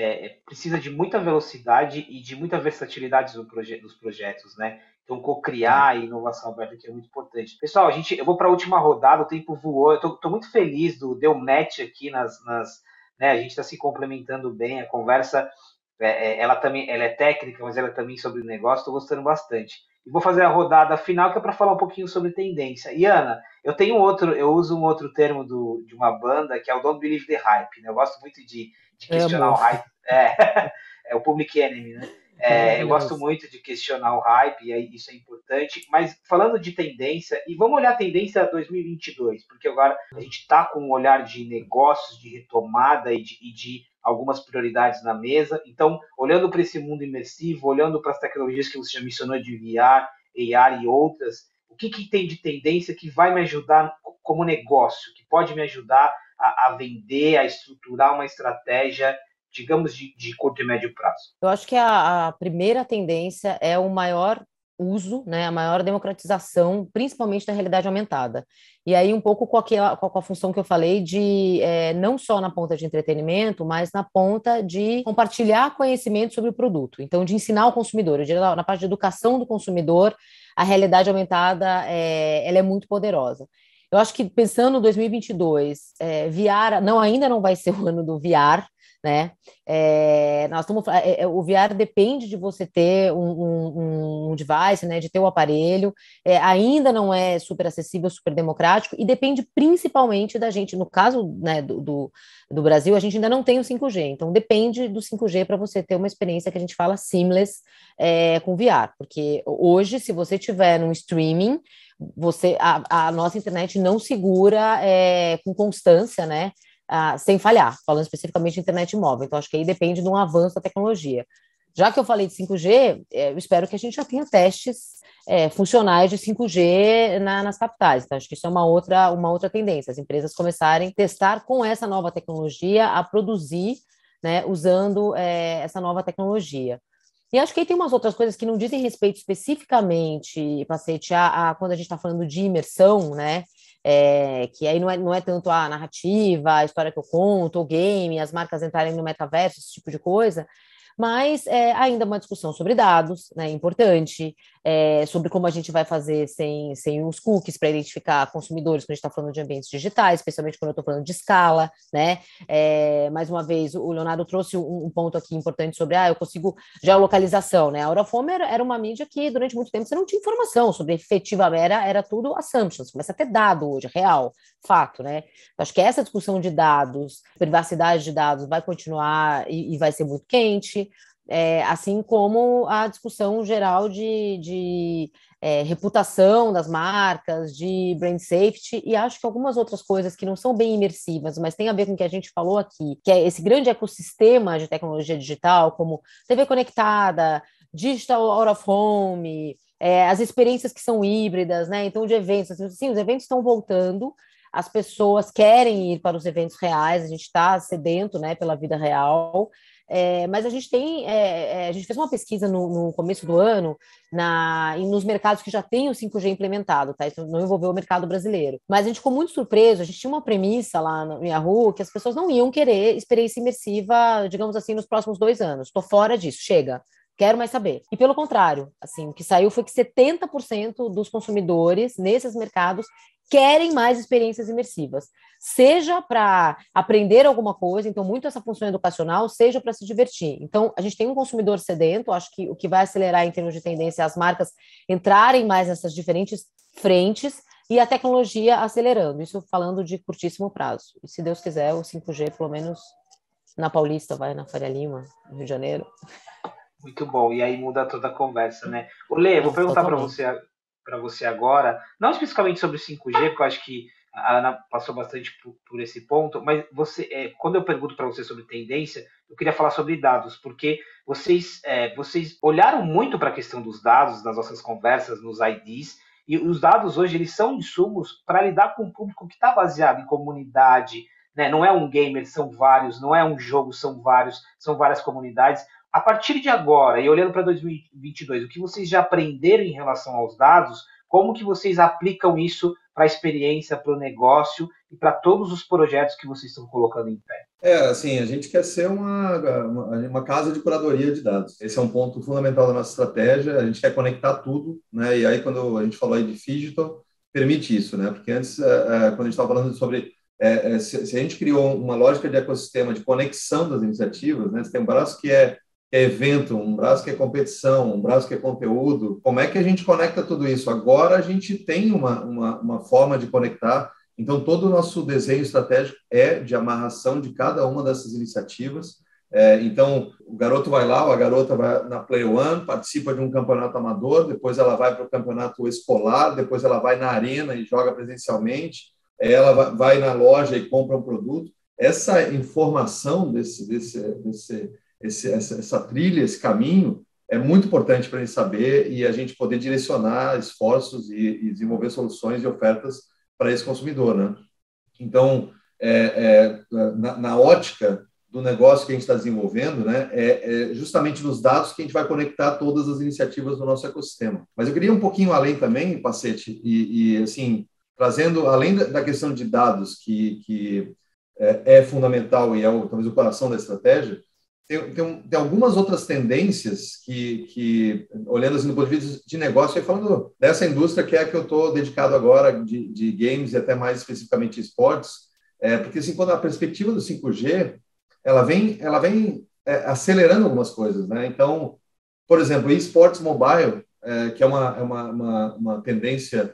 precisa de muita velocidade e de muita versatilidade dos projetos, né? Então, co-criar e inovação aberta aqui é muito importante. Pessoal, eu vou para a última rodada, o tempo voou, eu estou muito feliz deu match aqui né? A gente está se complementando bem, a conversa, ela é técnica, mas ela é também sobre o negócio, estou gostando bastante. E vou fazer a rodada final, que é para falar um pouquinho sobre tendência. E, Ana, eu uso um outro termo de uma banda, que é o Don't Believe the Hype, né? Eu gosto muito de questionar o hype. É o Public Enemy, né? Eu gosto muito de questionar o hype, e aí isso é importante. Mas falando de tendência, e vamos olhar a tendência 2022, porque agora a gente está com um olhar de negócios, de retomada e de algumas prioridades na mesa. Então, olhando para esse mundo imersivo, olhando para as tecnologias que você já mencionou de VR, AR e outras, o que tem de tendência que vai me ajudar como negócio, que pode me ajudar a vender, a estruturar uma estratégia, digamos, de curto e médio prazo? Eu acho que a primeira tendência é o maior uso, né, a maior democratização, principalmente da realidade aumentada. E aí um pouco com a função que eu falei de não só na ponta de entretenimento, mas na ponta de compartilhar conhecimento sobre o produto. Então, de ensinar o consumidor. Eu diria, na parte de educação do consumidor, a realidade aumentada ela é muito poderosa. Eu acho que pensando em 2022, VR ainda não vai ser o ano do VR, né? O VR depende de você ter um device, né? De ter o aparelho, ainda não é super acessível, super democrático, e depende principalmente da gente. No caso, né, do Brasil, a gente ainda não tem o 5G, então depende do 5G para você ter uma experiência que a gente fala seamless com VR, porque hoje, se você tiver num streaming, a nossa internet não segura com constância, né? Sem falhar, falando especificamente de internet móvel. Então, acho que aí depende de um avanço da tecnologia. Já que eu falei de 5G, eu espero que a gente já tenha testes funcionais de 5G nas capitais. Então, acho que isso é uma outra tendência, as empresas começarem a testar com essa nova tecnologia, a produzir, né, usando essa nova tecnologia. E acho que aí tem umas outras coisas que não dizem respeito especificamente, Pacete, a quando a gente está falando de imersão, né? Que aí não é tanto a narrativa, a história que eu conto, o game, as marcas entrarem no metaverso, esse tipo de coisa, mas ainda uma discussão sobre dados, né, importante, sobre como a gente vai fazer sem os cookies para identificar consumidores quando a gente está falando de ambientes digitais, especialmente quando eu estou falando de escala, né? Mais uma vez, o Leonardo trouxe um ponto aqui importante sobre, eu consigo geolocalização, né? A Out of Home era uma mídia que durante muito tempo você não tinha informação sobre efetivamente, era tudo assumptions, começa a ter dado hoje, real, fato, né? Acho que essa discussão de dados, privacidade de dados vai continuar e vai ser muito quente, assim como a discussão geral de reputação das marcas, de brand safety, e acho que algumas outras coisas que não são bem imersivas, mas tem a ver com o que a gente falou aqui, que é esse grande ecossistema de tecnologia digital, como TV conectada, digital out of home, as experiências que são híbridas, né? Então, de eventos, assim, os eventos estão voltando, as pessoas querem ir para os eventos reais, a gente está sedento, né, pela vida real, mas a gente a gente fez uma pesquisa no começo do ano nos mercados que já têm o 5G implementado, tá? Isso não envolveu o mercado brasileiro. Mas a gente ficou muito surpreso, a gente tinha uma premissa lá no Yahoo que as pessoas não iam querer experiência imersiva, digamos assim, nos próximos 2 anos. Estou fora disso, chega. Quero mais saber. E pelo contrário, assim, o que saiu foi que 70% dos consumidores nesses mercados querem mais experiências imersivas, seja para aprender alguma coisa, então muito essa função educacional, seja para se divertir. Então, a gente tem um consumidor sedento, acho que o que vai acelerar em termos de tendência é as marcas entrarem mais nessas diferentes frentes e a tecnologia acelerando, isso falando de curtíssimo prazo. E se Deus quiser, o 5G, pelo menos na Paulista, vai na Faria Lima, no Rio de Janeiro. Muito bom, e aí muda toda a conversa, né? Lê, vou perguntar para você agora, não especificamente sobre o 5G, porque eu acho que a Ana passou bastante por esse ponto, mas quando eu pergunto para você sobre tendência, eu queria falar sobre dados, porque vocês olharam muito para a questão dos dados nas nossas conversas, nos IDs, e os dados hoje eles são insumos para lidar com um público que está baseado em comunidade, né? Não é um gamer, são vários, não é um jogo, são várias comunidades. A partir de agora, e olhando para 2022, o que vocês já aprenderam em relação aos dados, como que vocês aplicam isso para a experiência, para o negócio e para todos os projetos que vocês estão colocando em pé? Assim, a gente quer ser uma casa de curadoria de dados. Esse é um ponto fundamental da nossa estratégia, a gente quer conectar tudo, né? E aí, quando a gente falou aí de digital, permite isso, né? Porque antes, quando a gente estava falando sobre... se a gente criou uma lógica de ecossistema, de conexão das iniciativas, né? Você tem um braço que é evento, um braço que é competição, um braço que é conteúdo. Como é que a gente conecta tudo isso? Agora a gente tem uma forma de conectar, então todo o nosso desenho estratégico é de amarração de cada uma dessas iniciativas. Então, o garoto vai lá, ou a garota vai na Play One, participa de um campeonato amador, depois ela vai para o campeonato escolar, depois ela vai na arena e joga presencialmente, ela vai na loja e compra um produto. Essa informação essa trilha, esse caminho, é muito importante para a gente saber e a gente poder direcionar esforços e desenvolver soluções e ofertas para esse consumidor, né? Então, na ótica do negócio que a gente está desenvolvendo, né, justamente nos dados que a gente vai conectar todas as iniciativas do nosso ecossistema. Mas eu queria um pouquinho além também, Pacete, e assim, trazendo, além da questão de dados, que é fundamental e talvez o coração da estratégia, tem algumas outras tendências que olhando assim do ponto de vista de negócio, e falando dessa indústria que é a que eu estou dedicado agora, de games e até mais especificamente esportes, porque assim, quando a perspectiva do 5G, ela vem acelerando algumas coisas, né? Então, por exemplo, esportes mobile, que é uma tendência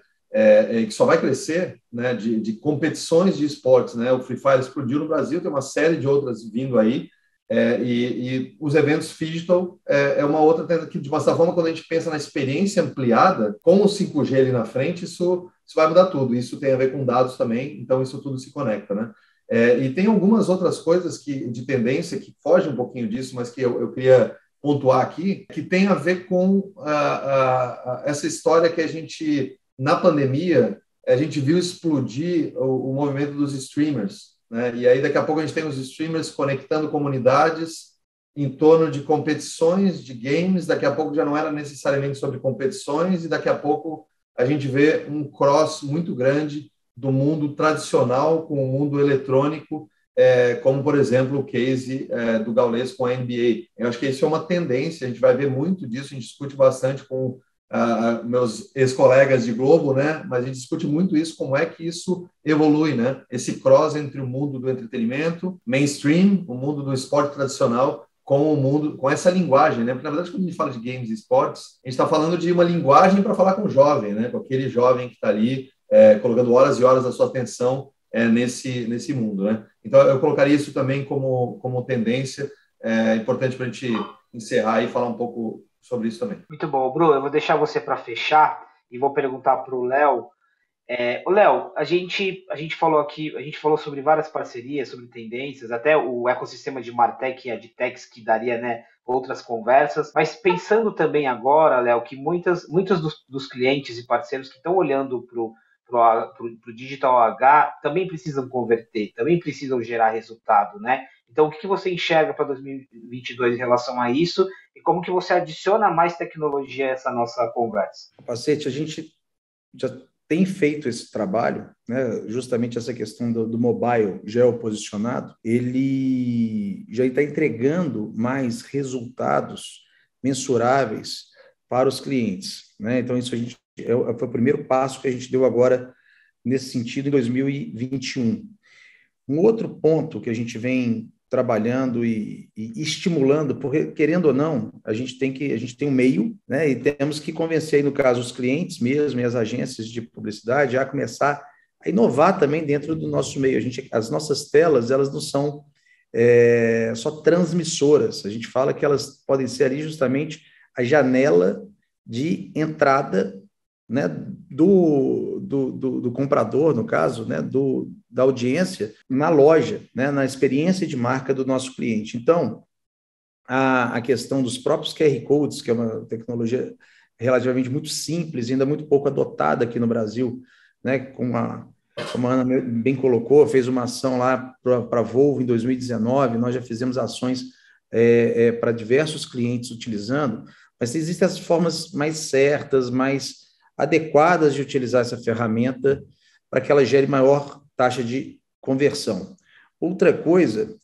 que só vai crescer, né? De competições de esportes, né? O Free Fire explodiu no Brasil, tem uma série de outras vindo aí. E os eventos digital é uma outra tendência que, de uma certa forma, quando a gente pensa na experiência ampliada, com o 5G ali na frente, isso vai mudar tudo. Isso tem a ver com dados também, então isso tudo se conecta, né? E tem algumas outras coisas de tendência que fogem um pouquinho disso, mas que eu queria pontuar aqui, que tem a ver com essa história que a gente, na pandemia, a gente viu explodir o movimento dos streamers, né? E aí, daqui a pouco, a gente tem os streamers conectando comunidades em torno de competições de games, daqui a pouco já não era necessariamente sobre competições, e daqui a pouco a gente vê um cross muito grande do mundo tradicional com o mundo eletrônico, como, por exemplo, o case do Gaules com a NBA. Eu acho que isso é uma tendência, a gente vai ver muito disso, a gente discute bastante com meus ex-colegas de Globo, né? Mas a gente discute muito isso, como é que isso evolui, né? Esse cross entre o mundo do entretenimento, mainstream, o mundo do esporte tradicional, com o mundo, com essa linguagem, né? Porque, na verdade, quando a gente fala de games e esportes, a gente está falando de uma linguagem para falar com o jovem, né? Com aquele jovem que está ali colocando horas e horas da sua atenção nesse mundo, né? Então, eu colocaria isso também como tendência. É importante para a gente encerrar e falar um pouco sobre isso também. Muito bom, Bruno. Eu vou deixar você para fechar e vou perguntar para o Léo. Léo, a gente falou aqui, a gente falou sobre várias parcerias, sobre tendências, até o ecossistema de Martech e Adtechs que daria, né, outras conversas, mas pensando também agora, Léo, que muitos dos clientes e parceiros que estão olhando para o Digital H também precisam converter, também precisam gerar resultado, né? Então, o que você enxerga para 2022 em relação a isso e como que você adiciona mais tecnologia a essa nossa conversa? Pacete, a gente já tem feito esse trabalho, né? Justamente essa questão do mobile geoposicionado, ele já está entregando mais resultados mensuráveis para os clientes, né? Então, isso foi o primeiro passo que a gente deu agora nesse sentido em 2021. Um outro ponto que a gente vem trabalhando e estimulando, porque, querendo ou não, a gente tem um meio, né, e temos que convencer, aí, no caso, os clientes mesmo e as agências de publicidade a começar a inovar também dentro do nosso meio. As nossas telas, elas não são só transmissoras, a gente fala que elas podem ser ali justamente a janela de entrada, né, do comprador, no caso, né, da audiência, na loja, né, na experiência de marca do nosso cliente. Então, a questão dos próprios QR Codes, que é uma tecnologia relativamente muito simples, ainda muito pouco adotada aqui no Brasil, né, como a Ana bem colocou, fez uma ação lá para a Volvo em 2019, nós já fizemos ações para diversos clientes utilizando, mas existem as formas mais certas, mais adequadas de utilizar essa ferramenta para que ela gere maior taxa de conversão. Outra coisa,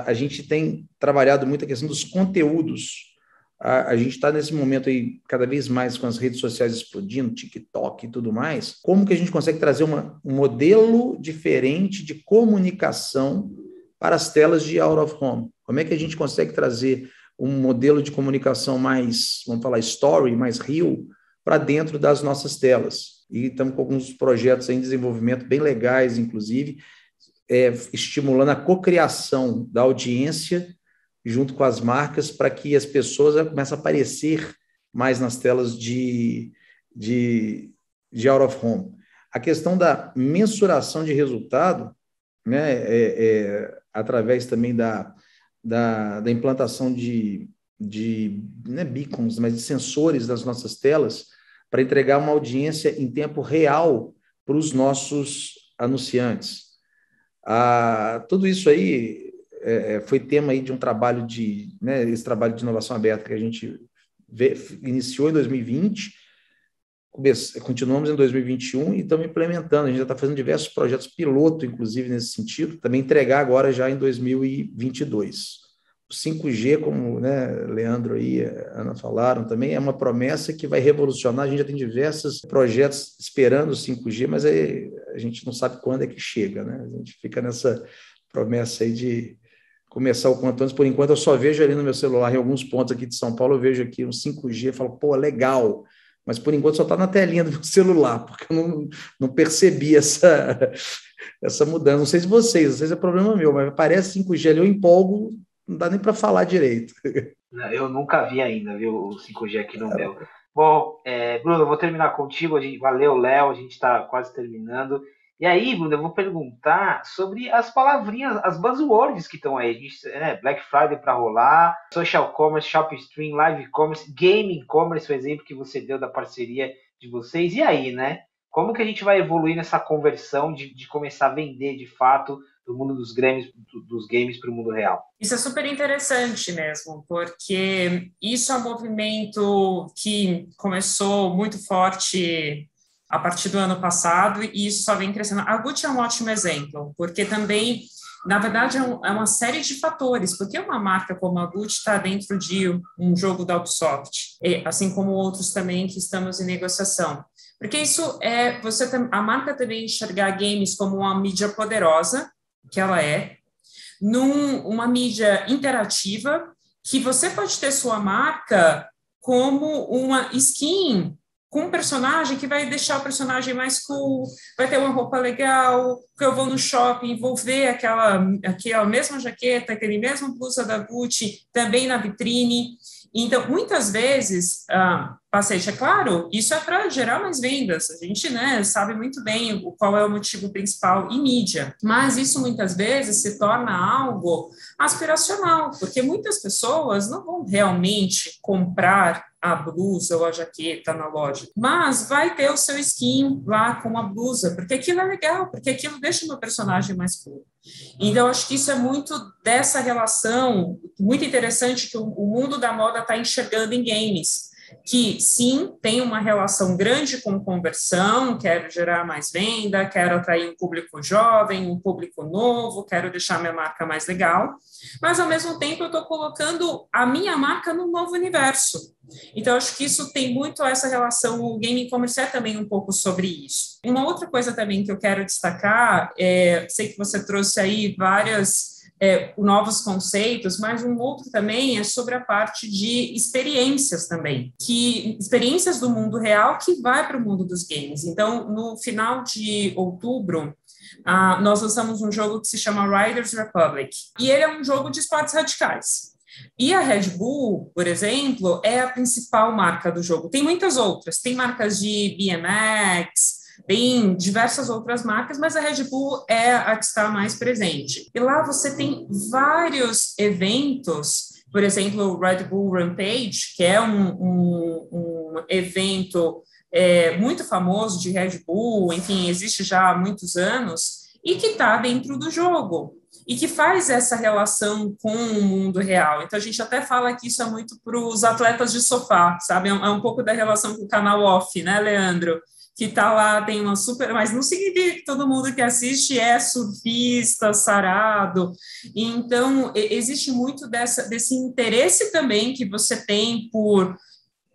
a gente tem trabalhado muito a questão dos conteúdos. A gente está nesse momento aí cada vez mais com as redes sociais explodindo, TikTok e tudo mais. Como que a gente consegue trazer um modelo diferente de comunicação para as telas de out of home? Como é que a gente consegue trazer um modelo de comunicação mais, vamos falar, story, mais real, para dentro das nossas telas? E estamos com alguns projetos em desenvolvimento bem legais, inclusive, estimulando a cocriação da audiência junto com as marcas para que as pessoas comecem a aparecer mais nas telas de out of home. A questão da mensuração de resultado, né, através também da implantação de não é beacons, mas de sensores das nossas telas, para entregar uma audiência em tempo real para os nossos anunciantes. Tudo isso aí foi tema aí de um trabalho esse trabalho de inovação aberta que a gente iniciou em 2020, continuamos em 2021 e estamos implementando. A gente já está fazendo diversos projetos piloto, inclusive, nesse sentido, também entregar agora já em 2022. O 5G, como, né, Leandro e Ana falaram também, é uma promessa que vai revolucionar. A gente já tem diversos projetos esperando o 5G, mas aí a gente não sabe quando é que chega, né? A gente fica nessa promessa aí de começar o quanto antes. Por enquanto, eu só vejo ali no meu celular, em alguns pontos aqui de São Paulo, eu vejo aqui um 5G e falo, pô, legal, mas por enquanto só está na telinha do meu celular, porque eu não percebi essa mudança. Não sei se é problema meu, mas aparece 5G ali, eu empolgo, não dá nem para falar direito. Eu nunca vi ainda, viu, o 5G aqui no meu. Bom, Bruno, eu vou terminar contigo. Valeu, Léo, a gente está quase terminando. E aí, Bruno, eu vou perguntar sobre as palavrinhas, as buzzwords que estão aí. Black Friday para rolar, social commerce, shopping stream, live commerce, gaming commerce, o exemplo que você deu da parceria de vocês. E aí, né? Como que a gente vai evoluir nessa conversão de começar a vender de fato do mundo dos games para o mundo real. Isso é super interessante mesmo, porque isso é um movimento que começou muito forte a partir do ano passado e isso só vem crescendo. A Gucci é um ótimo exemplo, porque também, na verdade, é uma série de fatores, porque uma marca como a Gucci está dentro de um jogo da Ubisoft, assim como outros também que estamos em negociação. Porque isso a marca também enxergar games como uma mídia poderosa, que ela é, uma mídia interativa, que você pode ter sua marca como uma skin com um personagem que vai deixar o personagem mais cool, vai ter uma roupa legal, que eu vou no shopping, vou ver aquela mesma jaqueta, aquele mesmo blusa da Gucci, também na vitrine. Então, muitas vezes, Pacete, é claro, isso é para gerar mais vendas, a gente sabe muito bem qual é o motivo principal em mídia, mas isso muitas vezes se torna algo aspiracional, porque muitas pessoas não vão realmente comprar a blusa ou a jaqueta na loja, mas vai ter o seu skin lá com a blusa, porque aquilo é legal, porque aquilo deixa o meu personagem mais cool. Então, acho que isso é muito dessa relação, muito interessante que o mundo da moda está enxergando em games, que sim, tem uma relação grande com conversão, quero gerar mais venda, quero atrair um público jovem, um público novo, quero deixar minha marca mais legal, mas ao mesmo tempo eu estou colocando a minha marca num novo universo. Então, acho que isso tem muito essa relação, o game e-commerce é também um pouco sobre isso. Uma outra coisa também que eu quero destacar, sei que você trouxe aí várias novos conceitos, mas um outro também é sobre a parte de experiências também, experiências do mundo real que vai para o mundo dos games. Então, no final de outubro, nós lançamos um jogo que se chama Riders Republic, e ele é um jogo de esportes radicais. E a Red Bull, por exemplo, é a principal marca do jogo. Tem muitas outras, tem marcas de BMX, tem diversas outras marcas, mas a Red Bull é a que está mais presente. E lá você tem vários eventos, por exemplo, o Red Bull Rampage, que é um evento muito famoso de Red Bull, enfim, existe já há muitos anos, e que está dentro do jogo. E que faz essa relação com o mundo real. Então, a gente até fala que isso é muito para os atletas de sofá, sabe? É um pouco da relação com o canal off, né, Leandro? Que está lá, tem uma super... Mas não significa que todo mundo que assiste é surfista, sarado. Então, existe muito desse interesse também que você tem por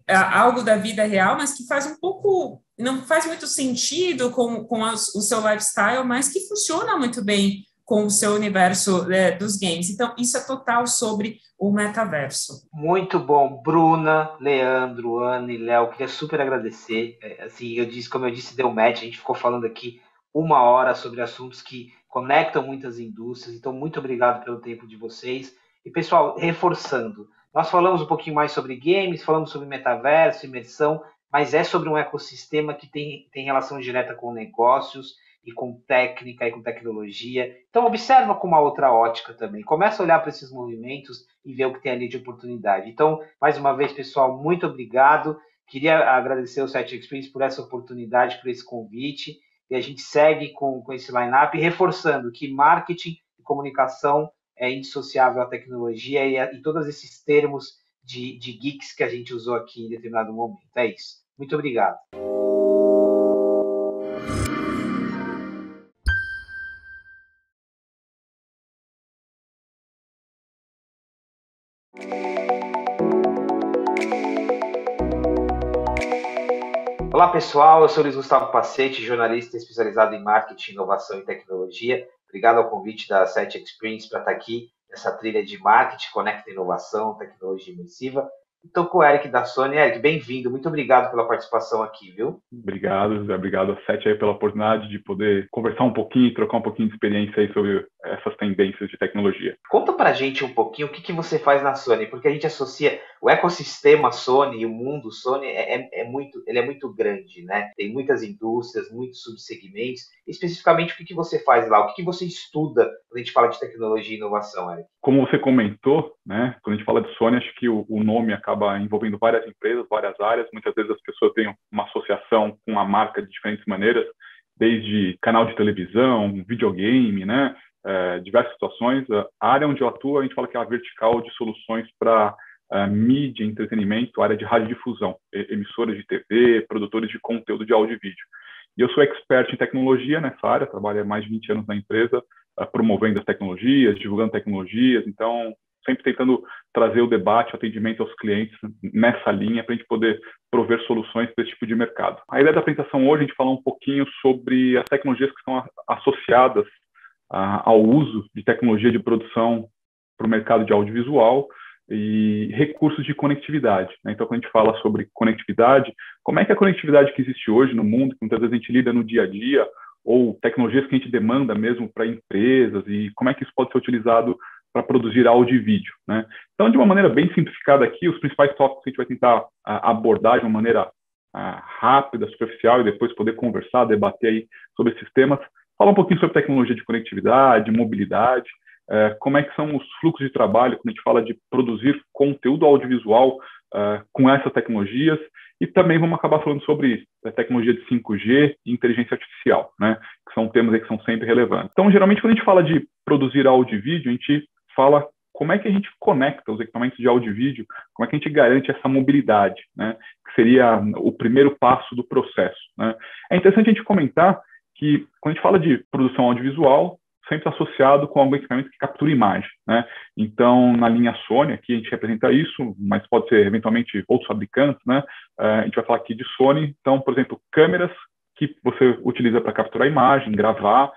algo da vida real, mas que faz um pouco... Não faz muito sentido com o seu lifestyle, mas que funciona muito bem com o seu universo dos games. Então, isso é total sobre o metaverso. Muito bom. Bruna, Leandro, Ana e Léo, queria super agradecer. Assim, como eu disse, deu match, a gente ficou falando aqui 1 hora sobre assuntos que conectam muitas indústrias, então muito obrigado pelo tempo de vocês. E, pessoal, reforçando, nós falamos um pouquinho mais sobre games, falamos sobre metaverso, imersão, mas é sobre um ecossistema que tem relação direta com negócios, e com técnica e com tecnologia. Então, observa com uma outra ótica também. Começa a olhar para esses movimentos e ver o que tem ali de oportunidade. Então, mais uma vez, pessoal, muito obrigado. Queria agradecer ao Sete Experience por essa oportunidade, por esse convite. E a gente segue com esse line-up, reforçando que marketing e comunicação é indissociável à tecnologia e todos esses termos de geeks que a gente usou aqui em determinado momento. É isso. Muito obrigado. Olá pessoal, eu sou Luiz Gustavo Pacete, jornalista especializado em marketing, inovação e tecnologia. Obrigado ao convite da Sete Experience para estar aqui nessa trilha de marketing, conecta inovação, tecnologia imersiva. Estou com o Eric da Sony. Eric, bem-vindo, muito obrigado pela participação aqui, viu? Obrigado a Sete aí pela oportunidade de poder conversar um pouquinho, trocar um pouquinho de experiência aí sobre essas tendências de tecnologia. Conta pra gente um pouquinho o que você faz na Sony, porque a gente associa o ecossistema Sony e o mundo Sony ele é muito grande, né? Tem muitas indústrias, muitos subsegmentos. Especificamente, o que você faz lá? O que você estuda quando a gente fala de tecnologia e inovação, Eric? Como você comentou, né? Quando a gente fala de Sony, acho que o nome acaba envolvendo várias empresas, várias áreas. Muitas vezes as pessoas têm uma associação com a marca de diferentes maneiras, desde canal de televisão, videogame, né? diversas situações. A área onde eu atuo, a gente fala que é a vertical de soluções para mídia, entretenimento, área de radiodifusão, emissoras de TV, produtores de conteúdo de áudio e vídeo. E eu sou expert em tecnologia nessa área, trabalho há mais de 20 anos na empresa, promovendo as tecnologias, divulgando tecnologias, então sempre tentando trazer o debate, o atendimento aos clientes nessa linha para a gente poder prover soluções para esse tipo de mercado. A ideia da apresentação hoje é a gente falar um pouquinho sobre as tecnologias que estão associadas ao uso de tecnologia de produção para o mercado de audiovisual e recursos de conectividade, né? Então, quando a gente fala sobre conectividade, como é que a conectividade que existe hoje no mundo, que muitas vezes a gente lida no dia a dia, ou tecnologias que a gente demanda mesmo para empresas, e como é que isso pode ser utilizado para produzir áudio e vídeo, né? Então, de uma maneira bem simplificada aqui, os principais tópicos que a gente vai tentar abordar de uma maneira rápida, superficial, e depois poder conversar, debater aí sobre esses temas, falar um pouquinho sobre tecnologia de conectividade, mobilidade, como é que são os fluxos de trabalho quando a gente fala de produzir conteúdo audiovisual com essas tecnologias, e também vamos acabar falando sobre tecnologia de 5G e inteligência artificial, né, que são temas aí que são sempre relevantes. Então, geralmente, quando a gente fala de produzir áudio e vídeo, a gente fala como é que a gente conecta os equipamentos de áudio e vídeo, como é que a gente garante essa mobilidade, né, que seria o primeiro passo do processo, né. É interessante a gente comentar que, quando a gente fala de produção audiovisual, sempre associado com algum equipamento que captura imagem, né? Então, na linha Sony, aqui a gente representa isso, mas pode ser, eventualmente, outros fabricantes, né? A gente vai falar aqui de Sony. Então, por exemplo, câmeras que você utiliza para capturar imagem, gravar,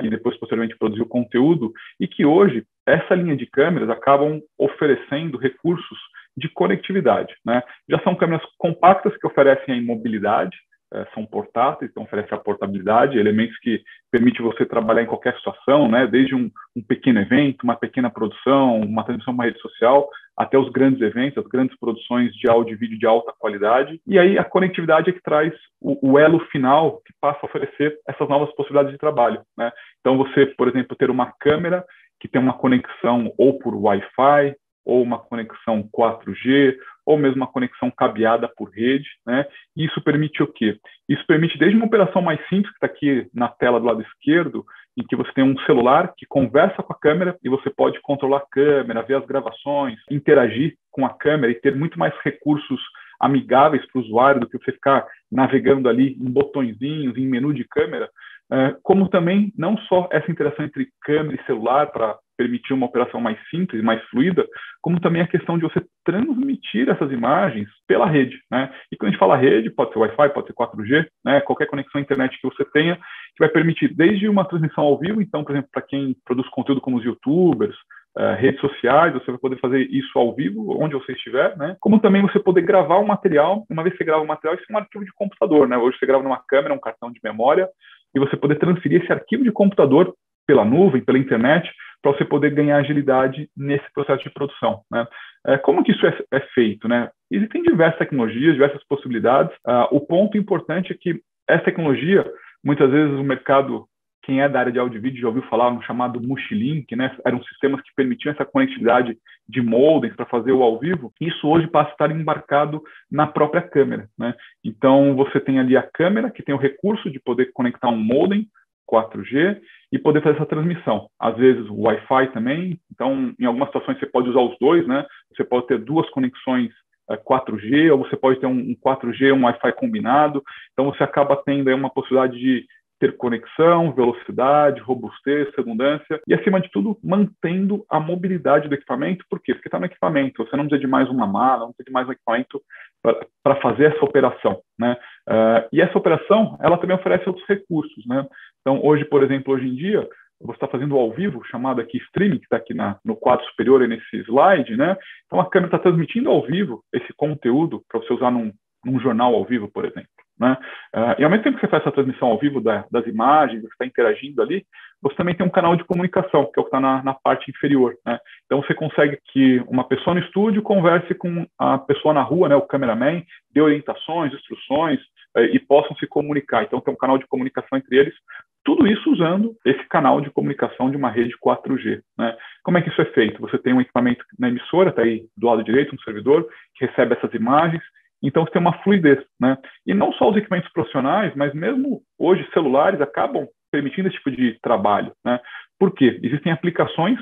e depois, posteriormente, produzir o conteúdo, e que hoje, essa linha de câmeras acabam oferecendo recursos de conectividade, né? Já são câmeras compactas que oferecem a mobilidade, são portáteis, então oferece a portabilidade, elementos que permitem você trabalhar em qualquer situação, né? Desde um pequeno evento, uma pequena produção, uma transmissão para uma rede social, até os grandes eventos, as grandes produções de áudio e vídeo de alta qualidade. E aí a conectividade é que traz o elo final que passa a oferecer essas novas possibilidades de trabalho, né? Então você, por exemplo, ter uma câmera que tem uma conexão ou por Wi-Fi, ou uma conexão 4G, ou mesmo uma conexão cabeada por rede, né? E isso permite o quê? Isso permite desde uma operação mais simples, que está aqui na tela do lado esquerdo, em que você tem um celular que conversa com a câmera e você pode controlar a câmera, ver as gravações, interagir com a câmera e ter muito mais recursos amigáveis para o usuário do que você ficar navegando ali em botõezinhos, em menu de câmera, como também não só essa interação entre câmera e celular para permitir uma operação mais simples, mais fluida, como também a questão de você transmitir essas imagens pela rede, né? E quando a gente fala rede, pode ser Wi-Fi, pode ser 4G, né? Qualquer conexão à internet que você tenha, que vai permitir desde uma transmissão ao vivo, então, por exemplo, para quem produz conteúdo como os YouTubers, redes sociais, você vai poder fazer isso ao vivo, onde você estiver, né? Como também você poder gravar um material, uma vez que você grava o material, isso é um arquivo de computador, né? Hoje você grava numa câmera, um cartão de memória, e você poder transferir esse arquivo de computador pela nuvem, pela internet, para você poder ganhar agilidade nesse processo de produção, né? Como que isso é feito, né? Existem diversas tecnologias, diversas possibilidades. O ponto importante é que essa tecnologia, muitas vezes o mercado, quem é da área de áudio e vídeo já ouviu falar no chamado Multilink, né? Eram sistemas que permitiam essa conectividade de modems para fazer o ao vivo. Isso hoje passa a estar embarcado na própria câmera, né? Então, você tem ali a câmera, que tem o recurso de poder conectar um modem 4G e poder fazer essa transmissão. Às vezes o Wi-Fi também, então em algumas situações você pode usar os dois, né? Você pode ter duas conexões 4G, ou você pode ter um 4G e um Wi-Fi combinado, então você acaba tendo aí uma possibilidade de ter conexão, velocidade, robustez, redundância e, acima de tudo, mantendo a mobilidade do equipamento. Por quê? Porque está no equipamento, você não precisa de mais uma mala, não precisa de mais um equipamento para fazer essa operação, né? E essa operação, ela também oferece outros recursos, né? Então, hoje, por exemplo, hoje em dia, você está fazendo ao vivo, chamado aqui streaming, que está aqui no quadro superior aí nesse slide, né? Então, a câmera está transmitindo ao vivo esse conteúdo para você usar num jornal ao vivo, por exemplo, né? E ao mesmo tempo que você faz essa transmissão ao vivo das imagens, você está interagindo ali, você também tem um canal de comunicação, que é o que está na parte inferior, né? Então você consegue que uma pessoa no estúdio converse com a pessoa na rua, né, o cameraman, dê orientações, instruções, e possam se comunicar. Então tem um canal de comunicação entre eles, tudo isso usando esse canal de comunicação de uma rede 4G, né? Como é que isso é feito? Você tem um equipamento na emissora, está aí do lado direito, um servidor, que recebe essas imagens. Então, você tem uma fluidez, né? E não só os equipamentos profissionais, mas mesmo hoje celulares acabam permitindo esse tipo de trabalho, né? Por quê? Existem aplicações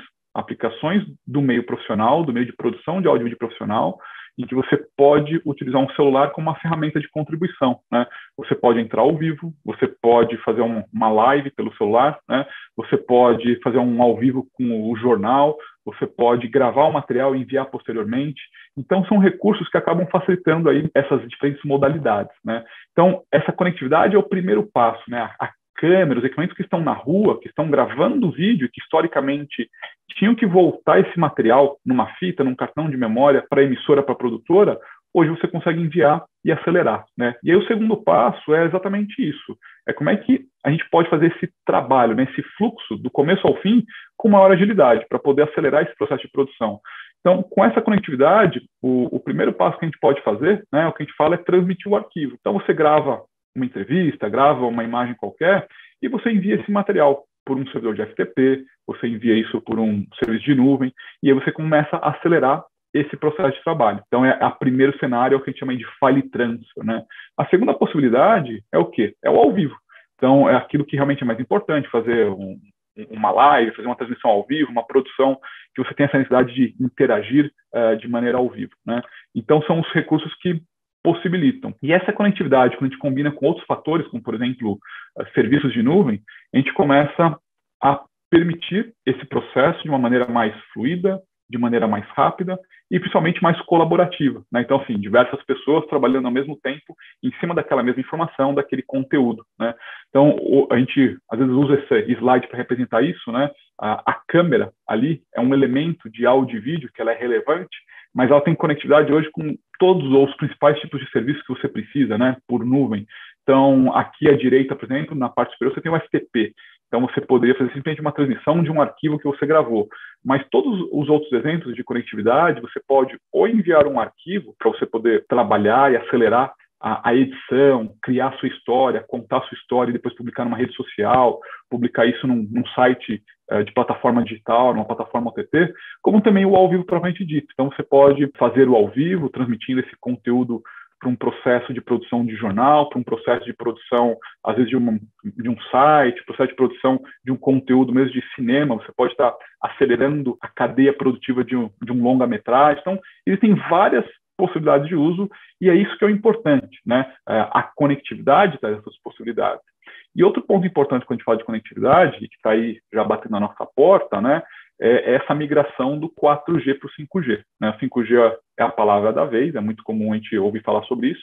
do meio profissional, do meio de produção de áudio e vídeo profissional, em que você pode utilizar um celular como uma ferramenta de contribuição, né? Você pode entrar ao vivo, você pode fazer uma live pelo celular, né? Você pode fazer um ao vivo com o jornal, você pode gravar o material e enviar posteriormente. Então, são recursos que acabam facilitando aí essas diferentes modalidades, né? Então, essa conectividade é o primeiro passo, né? A câmera, os equipamentos que estão na rua, que estão gravando o vídeo, que historicamente tinham que voltar esse material numa fita, num cartão de memória para a emissora, para a produtora, hoje você consegue enviar e acelerar, né? E aí o segundo passo é exatamente isso. É como é que a gente pode fazer esse trabalho, né, esse fluxo do começo ao fim com maior agilidade, para poder acelerar esse processo de produção. Então, com essa conectividade, o primeiro passo que a gente pode fazer, né, o que a gente fala é transmitir o arquivo. Então, você grava uma entrevista, grava uma imagem qualquer e você envia esse material por um servidor de FTP, você envia isso por um serviço de nuvem e aí você começa a acelerar esse processo de trabalho. Então, o primeiro cenário é o que a gente chama de file transfer, né? A segunda possibilidade é o quê? É o ao vivo. Então, é aquilo que realmente é mais importante, fazer uma live, fazer uma transmissão ao vivo, uma produção que você tem essa necessidade de interagir de maneira ao vivo, né? Então, são os recursos que possibilitam. E essa conectividade, quando a gente combina com outros fatores, como, por exemplo, serviços de nuvem, a gente começa a permitir esse processo de uma maneira mais fluida, de maneira mais rápida e principalmente mais colaborativa, né? Então, assim, diversas pessoas trabalhando ao mesmo tempo em cima daquela mesma informação, daquele conteúdo, né? Então, a gente às vezes usa esse slide para representar isso, né? A câmera ali é um elemento de áudio e vídeo que ela é relevante, mas ela tem conectividade hoje com todos os principais tipos de serviços que você precisa, né? Por nuvem. Então, aqui à direita, por exemplo, na parte superior, você tem o FTP. Então, você poderia fazer simplesmente uma transmissão de um arquivo que você gravou. Mas todos os outros exemplos de conectividade, você pode ou enviar um arquivo para você poder trabalhar e acelerar a edição, criar a sua história, contar a sua história e depois publicar numa rede social, publicar isso num site de plataforma digital, numa plataforma OTT, como também o ao vivo propriamente dito. Então, você pode fazer o ao vivo, transmitindo esse conteúdo para um processo de produção de jornal, para um processo de produção, às vezes, de um site, processo de produção de um conteúdo mesmo de cinema, você pode estar acelerando a cadeia produtiva de um longa-metragem. Então, existem várias possibilidades de uso, e é isso que é o importante, né? A conectividade dessas possibilidades. E outro ponto importante quando a gente fala de conectividade, e que está aí já batendo na nossa porta, né, é essa migração do 4G para o 5G. Né? O 5G é a palavra da vez, é muito comum a gente ouvir falar sobre isso.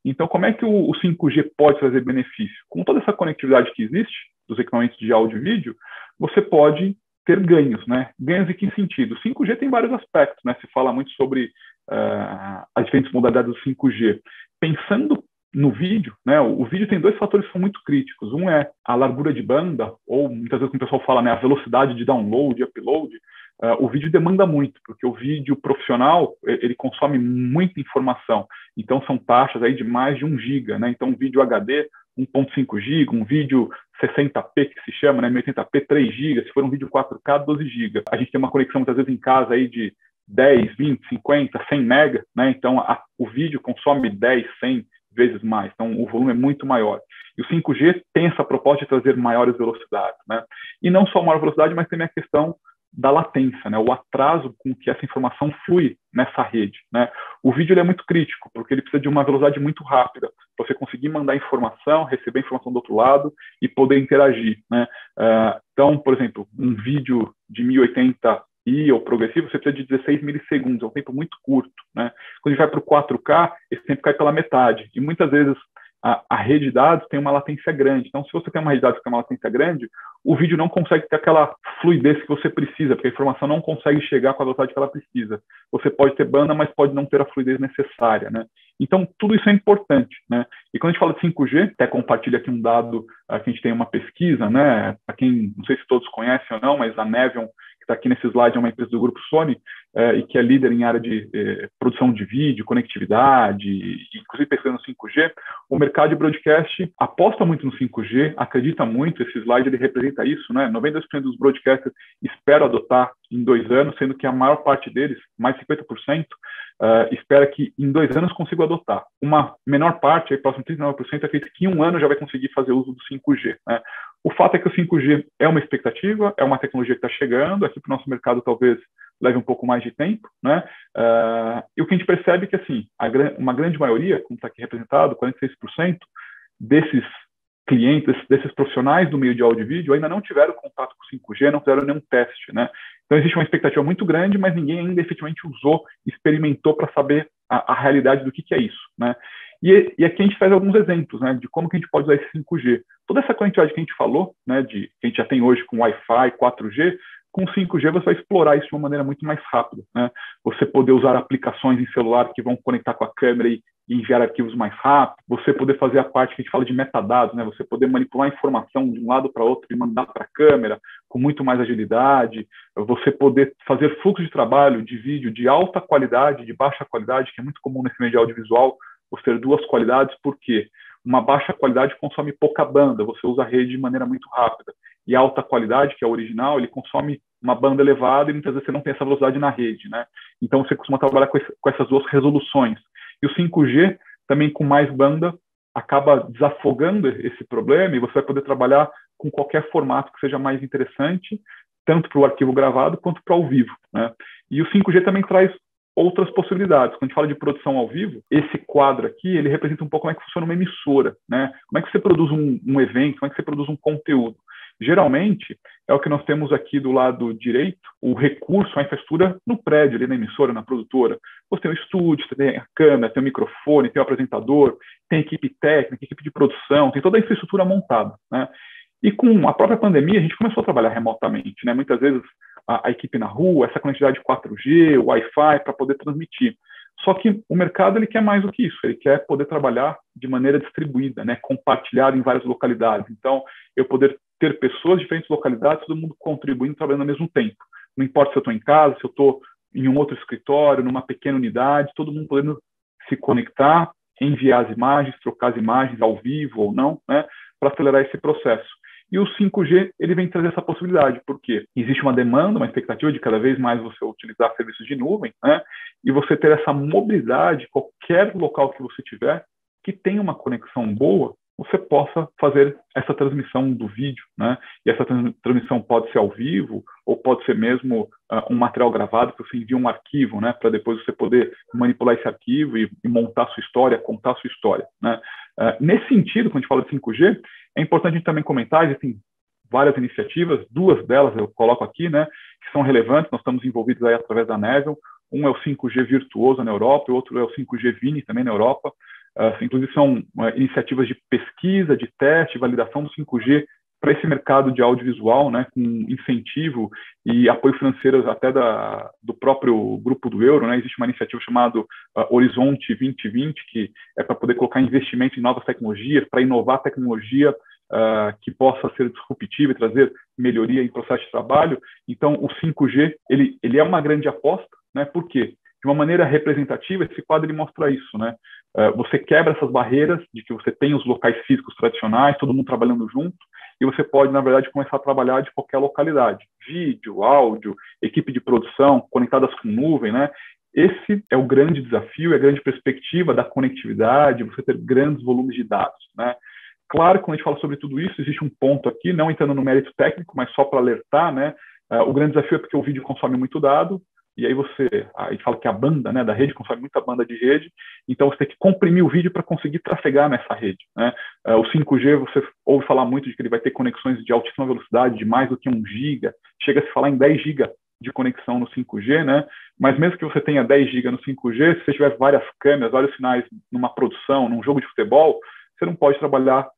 Então, como é que o 5G pode trazer benefício? Com toda essa conectividade que existe, dos equipamentos de áudio e vídeo, você pode ter ganhos, né? Ganhos em que sentido? O 5G tem vários aspectos, né? Se fala muito sobre as diferentes modalidades do 5G. Pensando no vídeo, né? O vídeo tem dois fatores que são muito críticos. Um é a largura de banda, ou muitas vezes como o pessoal fala, né, a velocidade de download e upload. O vídeo demanda muito, porque o vídeo profissional, ele consome muita informação. Então, são taxas aí de mais de 1 GB, né? Então, um vídeo HD, 1.5 GB, um vídeo 60p, que se chama, né, 1080p, 3 GB, se for um vídeo 4K, 12 GB. A gente tem uma conexão, muitas vezes, em casa aí de 10, 20, 50, 100 mega, né? Então, o vídeo consome 10, 100 vezes mais. Então, o volume é muito maior. E o 5G tem essa proposta de trazer maiores velocidades, né? E não só maior velocidade, mas também a questão da latência, né? O atraso com que essa informação flui nessa rede, né? O vídeo ele é muito crítico, porque ele precisa de uma velocidade muito rápida, para você conseguir mandar informação, receber informação do outro lado e poder interagir, né? Então, por exemplo, um vídeo de 1080p ou progressivo, você precisa de 16 milissegundos, é um tempo muito curto, né? Quando a gente vai para o 4K, esse tempo cai pela metade, e muitas vezes a rede de dados tem uma latência grande. Então, se você tem uma rede de dados que tem uma latência grande, o vídeo não consegue ter aquela fluidez que você precisa, porque a informação não consegue chegar com a velocidade que ela precisa. Você pode ter banda, mas pode não ter a fluidez necessária, né? Então, tudo isso é importante, né? E quando a gente fala de 5G, até compartilho aqui um dado, que a gente tem uma pesquisa, né? Para quem, não sei se todos conhecem ou não, mas a Nevion, que está aqui nesse slide, é uma empresa do grupo Sony, e que é líder em área de produção de vídeo, conectividade, inclusive pesquisando no 5G. O mercado de broadcast aposta muito no 5G, acredita muito, esse slide ele representa isso, né? 92% dos broadcasters esperam adotar em 2 anos, sendo que a maior parte deles, mais de 50%, espera que em 2 anos consiga adotar. Uma menor parte, aí, próximo de 39%, acredita que em 1 ano já vai conseguir fazer uso do 5G, né? O fato é que o 5G é uma expectativa, é uma tecnologia que está chegando, aqui para o nosso mercado talvez leve um pouco mais de tempo, né? E o que a gente percebe é que, assim, uma grande maioria, como está aqui representado, 46% desses clientes, desses profissionais do meio de áudio e vídeo ainda não tiveram contato com 5G, não fizeram nenhum teste, né? Então existe uma expectativa muito grande, mas ninguém ainda efetivamente usou, experimentou para saber a realidade do que é isso, né? E aqui a gente faz alguns exemplos, né, de como que a gente pode usar esse 5G. Toda essa quantidade que a gente falou, né, que a gente já tem hoje com Wi-Fi, 4G, com 5G você vai explorar isso de uma maneira muito mais rápida, né? Você poder usar aplicações em celular que vão conectar com a câmera e enviar arquivos mais rápido, você poder fazer a parte que a gente fala de metadados, né? Você poder manipular a informação de um lado para outro e mandar para a câmera com muito mais agilidade, você poder fazer fluxo de trabalho de vídeo de alta qualidade, de baixa qualidade, que é muito comum nesse meio de audiovisual, você ter duas qualidades, porque uma baixa qualidade consome pouca banda, você usa a rede de maneira muito rápida. E a alta qualidade, que é o original, ele consome uma banda elevada e muitas vezes você não tem essa velocidade na rede, né? Então você costuma trabalhar com essas duas resoluções. E o 5G, também com mais banda, acaba desafogando esse problema e você vai poder trabalhar com qualquer formato que seja mais interessante, tanto para o arquivo gravado quanto para ao vivo, né? E o 5G também traz outras possibilidades. Quando a gente fala de produção ao vivo, esse quadro aqui, ele representa um pouco como é que funciona uma emissora, né? Como é que você produz um evento, como é que você produz um conteúdo. Geralmente, é o que nós temos aqui do lado direito, o recurso, a infraestrutura no prédio, ali na emissora, na produtora. Você tem o estúdio, você tem a câmera, tem o microfone, tem o apresentador, tem a equipe técnica, equipe de produção, tem toda a infraestrutura montada, né? E com a própria pandemia, a gente começou a trabalhar remotamente, né? Muitas vezes a equipe na rua, essa quantidade de 4G, Wi-Fi, para poder transmitir. Só que o mercado ele quer mais do que isso, ele quer poder trabalhar de maneira distribuída, né? Compartilhada em várias localidades. Então, eu poder ter pessoas de diferentes localidades, todo mundo contribuindo, trabalhando ao mesmo tempo. Não importa se eu estou em casa, se eu estou em um outro escritório, numa pequena unidade, todo mundo podendo se conectar, enviar as imagens, trocar as imagens ao vivo ou não, né? Para acelerar esse processo. E o 5G, ele vem trazer essa possibilidade, porque existe uma demanda, uma expectativa de cada vez mais você utilizar serviços de nuvem, né? E você ter essa mobilidade, qualquer local que você tiver, que tenha uma conexão boa, você possa fazer essa transmissão do vídeo, né? E essa transmissão pode ser ao vivo, ou pode ser mesmo um material gravado, que você envia um arquivo, né? Para depois você poder manipular esse arquivo e montar a sua história, contar a sua história, né? Nesse sentido, quando a gente fala de 5G, é importante a gente também comentar, existem várias iniciativas, duas delas eu coloco aqui, né? Que são relevantes, nós estamos envolvidos aí através da Neville. Um é o 5G Virtuoso na Europa, o outro é o 5G Vini também na Europa. Inclusive são iniciativas de pesquisa, de teste, validação do 5G para esse mercado de audiovisual, né, com incentivo e apoio financeiro até do próprio grupo do Euro, né? Existe uma iniciativa chamada Horizonte 2020, que é para poder colocar investimento em novas tecnologias, para inovar a tecnologia que possa ser disruptiva e trazer melhoria em processo de trabalho. Então, o 5G, ele é uma grande aposta, né? Por quê? De uma maneira representativa, esse quadro ele mostra isso, né? Você quebra essas barreiras de que você tem os locais físicos tradicionais, todo mundo trabalhando junto, e você pode, na verdade, começar a trabalhar de qualquer localidade. Vídeo, áudio, equipe de produção, conectadas com nuvem, né? Esse é o grande desafio, é a grande perspectiva da conectividade, você ter grandes volumes de dados, né? Claro, quando a gente fala sobre tudo isso, existe um ponto aqui, não entrando no mérito técnico, mas só para alertar, né? O grande desafio é porque o vídeo consome muito dado, e aí a gente fala que a banda, né, da rede consome muita banda de rede, então você tem que comprimir o vídeo para conseguir trafegar nessa rede, né? O 5G, você ouve falar muito de que ele vai ter conexões de altíssima velocidade, de mais do que 1 giga, chega a se falar em 10 giga de conexão no 5G, né? Mas mesmo que você tenha 10 giga no 5G, se você tiver várias câmeras, vários sinais numa produção, num jogo de futebol, você não pode trabalhar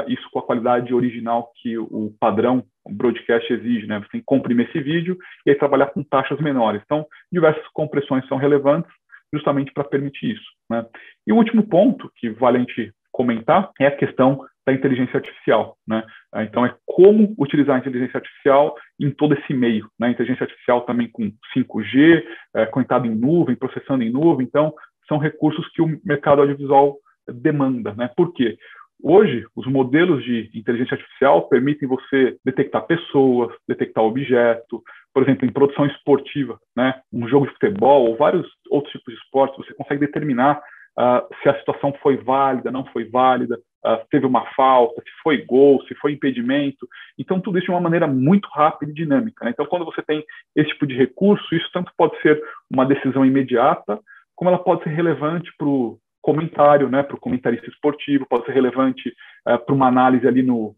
isso com a qualidade original que o padrão broadcast exige, né? Você tem que comprimir esse vídeo e aí trabalhar com taxas menores. Então, diversas compressões são relevantes justamente para permitir isso, né? E o último ponto que vale a gente comentar é a questão da inteligência artificial, né? Então, é como utilizar a inteligência artificial em todo esse meio, né? Inteligência artificial também com 5G, conectado em nuvem, processando em nuvem. Então, são recursos que o mercado audiovisual demanda, né? Por quê? Hoje, os modelos de inteligência artificial permitem você detectar pessoas, detectar objeto, por exemplo, em produção esportiva, né? Um jogo de futebol ou vários outros tipos de esportes, você consegue determinar se a situação foi válida, não foi válida, se teve uma falta, se foi gol, se foi impedimento. Então, tudo isso de uma maneira muito rápida e dinâmica, né? Então, quando você tem esse tipo de recurso, isso tanto pode ser uma decisão imediata, como ela pode ser relevante para o comentário, né, para o comentarista esportivo, pode ser relevante para uma análise ali no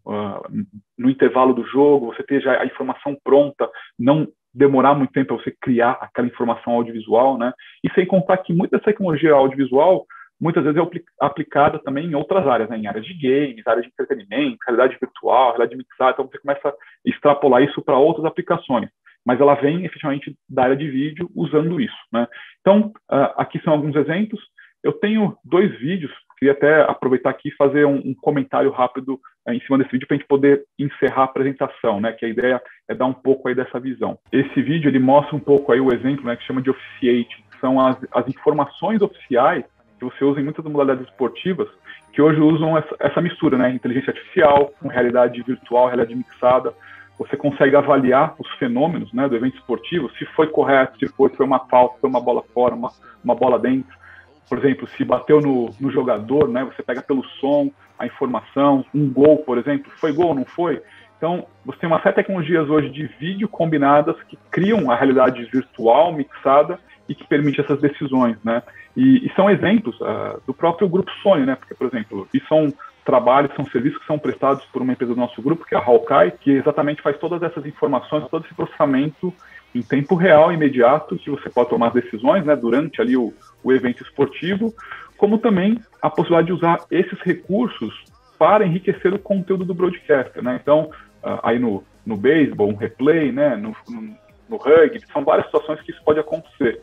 intervalo do jogo, você ter já a informação pronta, não demorar muito tempo para você criar aquela informação audiovisual, né? E sem contar que muita tecnologia audiovisual muitas vezes é aplicada também em outras áreas, né? Em áreas de games, áreas de entretenimento, realidade virtual, realidade mixada, então você começa a extrapolar isso para outras aplicações, mas ela vem efetivamente da área de vídeo usando isso, né? Então, aqui são alguns exemplos. Eu tenho 2 vídeos, queria até aproveitar aqui e fazer um comentário rápido em cima desse vídeo para a gente poder encerrar a apresentação, né? Que a ideia é dar um pouco aí dessa visão. Esse vídeo, ele mostra um pouco aí o exemplo, né, que chama de officiating, são as informações oficiais que você usa em muitas modalidades esportivas, que hoje usam essa mistura, né? Inteligência artificial, com realidade virtual, realidade mixada. Você consegue avaliar os fenômenos, né, do evento esportivo, se foi correto, se foi uma falta, se foi uma bola fora, uma bola dentro. Por exemplo, se bateu no jogador, né, você pega pelo som, a informação, um gol, por exemplo, foi gol ou não foi? Então, você tem uma série de tecnologias hoje de vídeo combinadas que criam a realidade virtual, mixada, e que permite essas decisões, né? E são exemplos do próprio grupo Sony, né? Porque, por exemplo, isso são trabalhos, são serviços que são prestados por uma empresa do nosso grupo, que é a Hawkeye, que exatamente faz todas essas informações, todo esse processamento em tempo real, imediato, que você pode tomar decisões, né, durante ali o evento esportivo, como também a possibilidade de usar esses recursos para enriquecer o conteúdo do broadcaster, né? Então, aí no beisebol, um replay, né, no rugby, são várias situações que isso pode acontecer.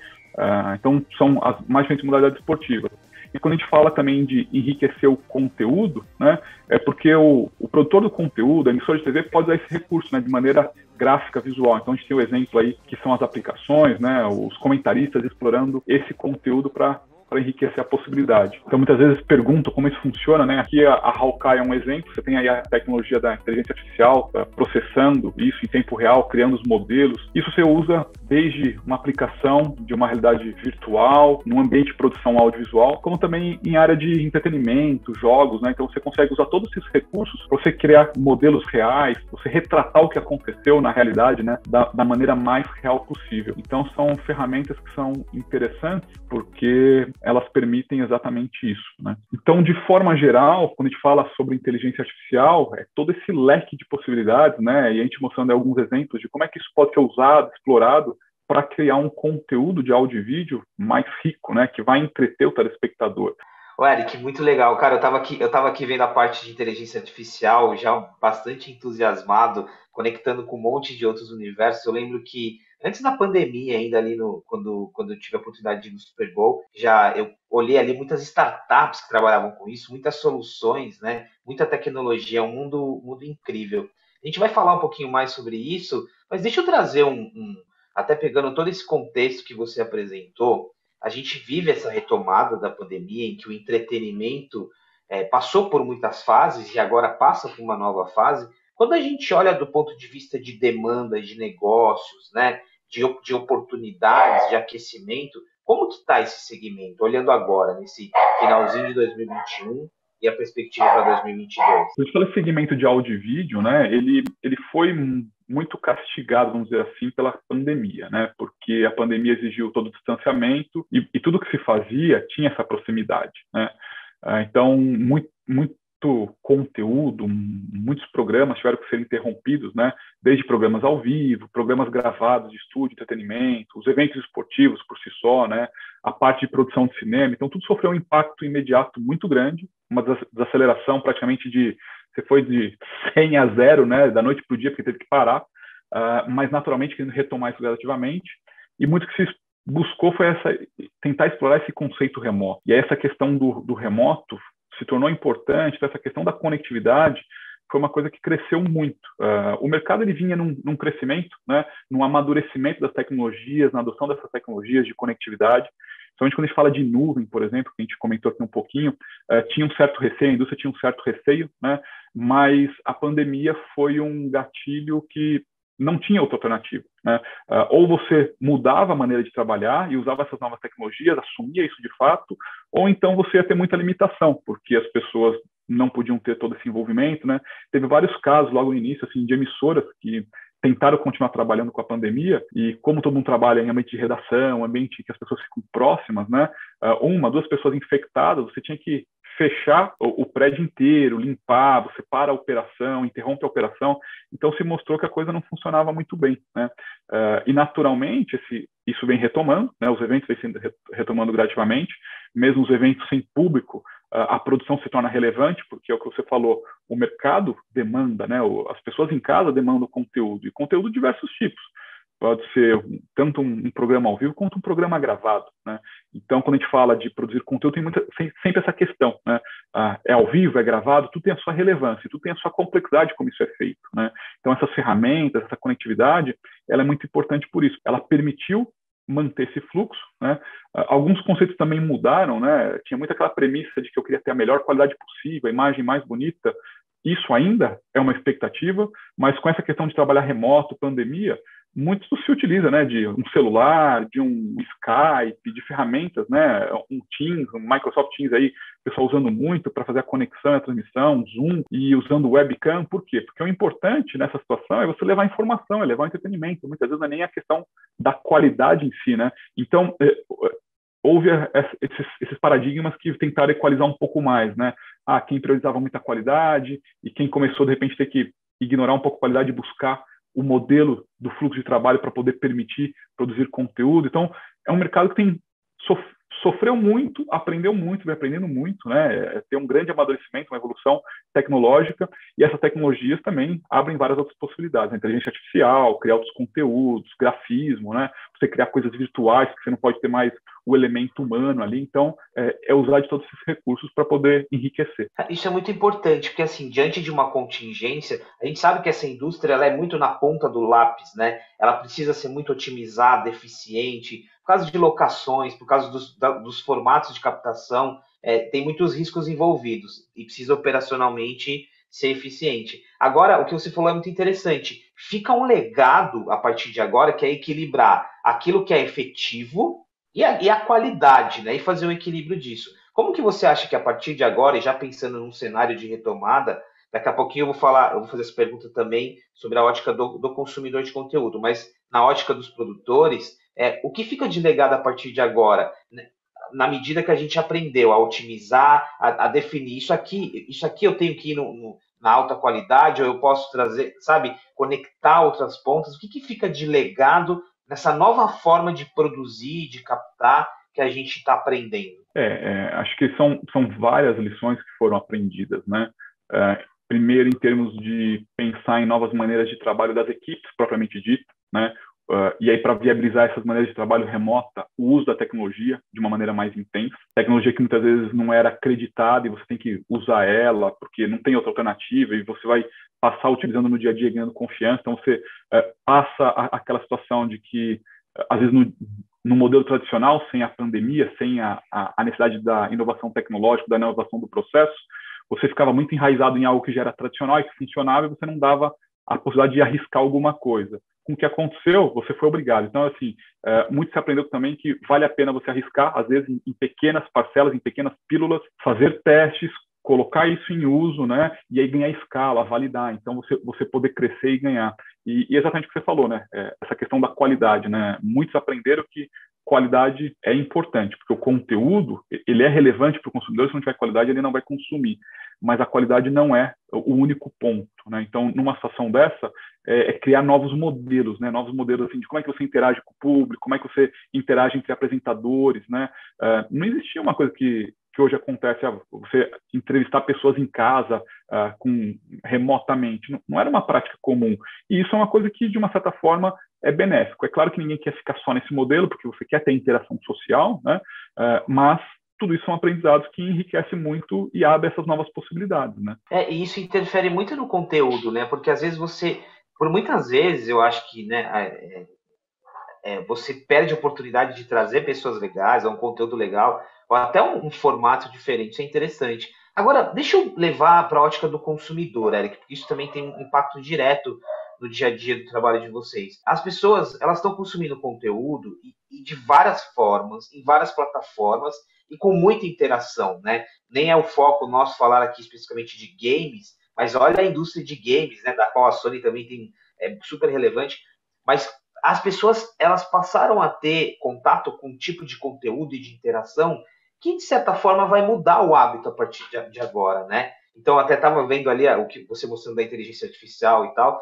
Então, são as mais diferentes modalidades esportivas. E quando a gente fala também de enriquecer o conteúdo, né, é porque o produtor do conteúdo, a emissora de TV, pode usar esse recurso, né, de maneira gráfica, visual. Então, a gente tem o exemplo aí, que são as aplicações, né, os comentaristas explorando esse conteúdo para enriquecer a possibilidade. Então, muitas vezes perguntam como isso funciona, né? Aqui a Hawkeye é um exemplo, você tem aí a tecnologia da inteligência artificial processando isso em tempo real, criando os modelos. Isso você usa desde uma aplicação de uma realidade virtual, num ambiente de produção audiovisual, como também em área de entretenimento, jogos, né? Então, você consegue usar todos esses recursos para você criar modelos reais, você retratar o que aconteceu na realidade, né? Da maneira mais real possível. Então, são ferramentas que são interessantes porque elas permitem exatamente isso, né? Então, de forma geral, quando a gente fala sobre inteligência artificial, é todo esse leque de possibilidades, né? E a gente mostrando alguns exemplos de como é que isso pode ser usado, explorado, para criar um conteúdo de áudio e vídeo mais rico, né? Que vai entreter o telespectador. Ô, Eric, muito legal. Cara, eu tava aqui vendo a parte de inteligência artificial, já bastante entusiasmado, conectando com um monte de outros universos. Eu lembro que antes da pandemia, ainda ali quando eu tive a oportunidade de ir no Super Bowl, eu olhei ali muitas startups que trabalhavam com isso, muitas soluções, né? Muita tecnologia, um mundo incrível. A gente vai falar um pouquinho mais sobre isso, mas deixa eu trazer até pegando todo esse contexto que você apresentou. A gente vive essa retomada da pandemia em que o entretenimento passou por muitas fases e agora passa por uma nova fase. Quando a gente olha do ponto de vista de demanda, de negócios, né, de oportunidades, de aquecimento, como que está esse segmento, olhando agora, nesse finalzinho de 2021 e a perspectiva para 2022? Quando a gente fala segmento de áudio e vídeo, né, ele foi muito castigado, vamos dizer assim, pela pandemia, né? Porque a pandemia exigiu todo o distanciamento e tudo que se fazia tinha essa proximidade, né? Então, muito conteúdo, muitos programas tiveram que ser interrompidos, né? Desde programas ao vivo, programas gravados de estúdio, entretenimento, os eventos esportivos por si só, né? A parte de produção de cinema. Então, tudo sofreu um impacto imediato muito grande, uma desaceleração praticamente você foi de 100 a 0, né, da noite para o dia, porque teve que parar, mas naturalmente querendo retomar isso gradativamente. E muito que se buscou foi tentar explorar esse conceito remoto. E aí essa questão do remoto se tornou importante, então essa questão da conectividade foi uma coisa que cresceu muito. O mercado ele vinha num crescimento, né, num amadurecimento das tecnologias, na adoção dessas tecnologias de conectividade. Principalmente quando a gente fala de nuvem, por exemplo, que a gente comentou aqui um pouquinho, tinha um certo receio, a indústria tinha um certo receio, né? Mas a pandemia foi um gatilho que não tinha outra alternativa, né? Ou você mudava a maneira de trabalhar e usava essas novas tecnologias, assumia isso de fato, ou então você ia ter muita limitação, porque as pessoas não podiam ter todo esse envolvimento, né? Teve vários casos logo no início, assim, de emissoras que tentaram continuar trabalhando com a pandemia, e como todo mundo trabalha em ambiente de redação, ambiente que as pessoas ficam próximas, né? Uma, duas pessoas infectadas, você tinha que fechar o prédio inteiro, limpar, você para a operação, interrompe a operação, então se mostrou que a coisa não funcionava muito bem, né? E naturalmente isso vem retomando, né? Os eventos vêm sendo retomando gradativamente, mesmo os eventos sem público, a produção se torna relevante, porque é o que você falou, o mercado demanda, né? As pessoas em casa demandam conteúdo, e conteúdo de diversos tipos. Pode ser tanto um programa ao vivo quanto um programa gravado, né? Então, quando a gente fala de produzir conteúdo, tem sempre essa questão, né? É ao vivo, é gravado, tudo tem a sua relevância, tudo tem a sua complexidade como isso é feito, né? Então, essas ferramentas, essa conectividade, ela é muito importante por isso. Ela permitiu manter esse fluxo, né? Alguns conceitos também mudaram, né? Tinha muito aquela premissa de que eu queria ter a melhor qualidade possível, a imagem mais bonita. Isso ainda é uma expectativa, mas com essa questão de trabalhar remoto, pandemia, muito se utiliza, né, de um celular, de um Skype, de ferramentas, né, um Teams, um Microsoft Teams aí, o pessoal usando muito para fazer a conexão e a transmissão, Zoom, e usando webcam. Por quê? Porque o importante nessa situação é você levar informação, é levar entretenimento. Muitas vezes não é nem a questão da qualidade em si, né? Então, houve esses paradigmas que tentaram equalizar um pouco mais, né? Quem priorizava muita qualidade e quem começou, de repente, ter que ignorar um pouco a qualidade e buscar o modelo do fluxo de trabalho para poder permitir produzir conteúdo. Então, é um mercado que tem sofreu muito, aprendeu muito, vem aprendendo muito, né? Tem um grande amadurecimento, uma evolução tecnológica, e essas tecnologias também abrem várias outras possibilidades. Inteligência artificial, criar outros conteúdos, grafismo, né? Você criar coisas virtuais, que você não pode ter mais o elemento humano ali. Então, é usar de todos esses recursos para poder enriquecer. Isso é muito importante, porque assim, diante de uma contingência, a gente sabe que essa indústria ela é muito na ponta do lápis, né? Ela precisa ser muito otimizada, eficiente, por causa de locações, por causa dos formatos de captação, tem muitos riscos envolvidos e precisa operacionalmente ser eficiente. Agora, o que você falou é muito interessante. Fica um legado a partir de agora, que é equilibrar aquilo que é efetivo e a qualidade, né? E fazer um equilíbrio disso. Como que você acha que a partir de agora, e já pensando num cenário de retomada, daqui a pouquinho eu vou fazer essa pergunta também sobre a ótica do consumidor de conteúdo, mas na ótica dos produtores, o que fica de legado a partir de agora, né? Na medida que a gente aprendeu a otimizar, a definir isso aqui eu tenho que ir na alta qualidade, ou eu posso trazer, sabe, conectar outras pontas, o que fica de legado nessa nova forma de produzir, de captar, que a gente está aprendendo? Acho que são várias lições que foram aprendidas, né? Primeiro, em termos de pensar em novas maneiras de trabalho das equipes, propriamente dito, né? E aí, para viabilizar essas maneiras de trabalho remota, o uso da tecnologia de uma maneira mais intensa. Tecnologia que muitas vezes não era acreditada e você tem que usar ela porque não tem outra alternativa e você vai passar utilizando no dia a dia, ganhando confiança. Então, você passa aquela situação de que, às vezes, no modelo tradicional, sem a pandemia, sem a necessidade da inovação tecnológica, da inovação do processo, você ficava muito enraizado em algo que já era tradicional e que funcionava e você não dava a possibilidade de arriscar alguma coisa. Com o que aconteceu, você foi obrigado. Então, assim, muito se aprendeu também que vale a pena você arriscar, às vezes, em pequenas parcelas, em pequenas pílulas, fazer testes, colocar isso em uso, né? E aí ganhar escala, validar. Então, você poder crescer e ganhar. E exatamente o que você falou, né? Essa questão da qualidade, né? Muitos aprenderam que qualidade é importante, porque o conteúdo, ele é relevante para o consumidor, se não tiver qualidade, ele não vai consumir. Mas a qualidade não é o único ponto, né? Então, numa situação dessa, criar novos modelos, né? Novos modelos assim, de como é que você interage com o público, como é que você interage entre apresentadores, né? Não existia uma coisa que hoje acontece, você entrevistar pessoas em casa remotamente. Não era uma prática comum. E isso é uma coisa que, de uma certa forma, é benéfico. É claro que ninguém quer ficar só nesse modelo, porque você quer ter interação social, né? Mas tudo isso são aprendizados que enriquecem muito e abrem essas novas possibilidades, né? E isso interfere muito no conteúdo, né? Porque às vezes por muitas vezes, eu acho que, né, você perde a oportunidade de trazer pessoas legais, um conteúdo legal, ou até um formato diferente. Isso é interessante. Agora, deixa eu levar para a ótica do consumidor, Eric, porque isso também tem um impacto direto no dia a dia do trabalho de vocês. As pessoas, elas estão consumindo conteúdo e de várias formas, em várias plataformas e com muita interação, né? Nem é o foco nosso falar aqui especificamente de games, mas olha a indústria de games, né, da qual a Sony também é super relevante, mas as pessoas, elas passaram a ter contato com um tipo de conteúdo e de interação que, de certa forma, vai mudar o hábito a partir de agora, né? Então, até estava vendo ali o que você mostrando da inteligência artificial e tal,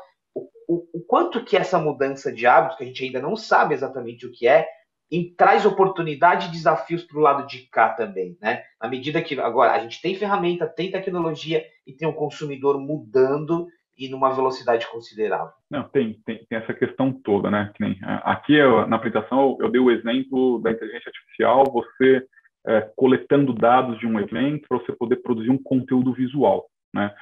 o quanto que essa mudança de hábito, que a gente ainda não sabe exatamente o que é, e traz oportunidade e desafios para o lado de cá também, né? Na medida que agora a gente tem ferramenta, tem tecnologia e tem um consumidor mudando e numa velocidade considerável. Não, tem essa questão toda, né? Que nem, aqui na apresentação eu dei o exemplo da inteligência artificial, você coletando dados de um evento para você poder produzir um conteúdo visual, né?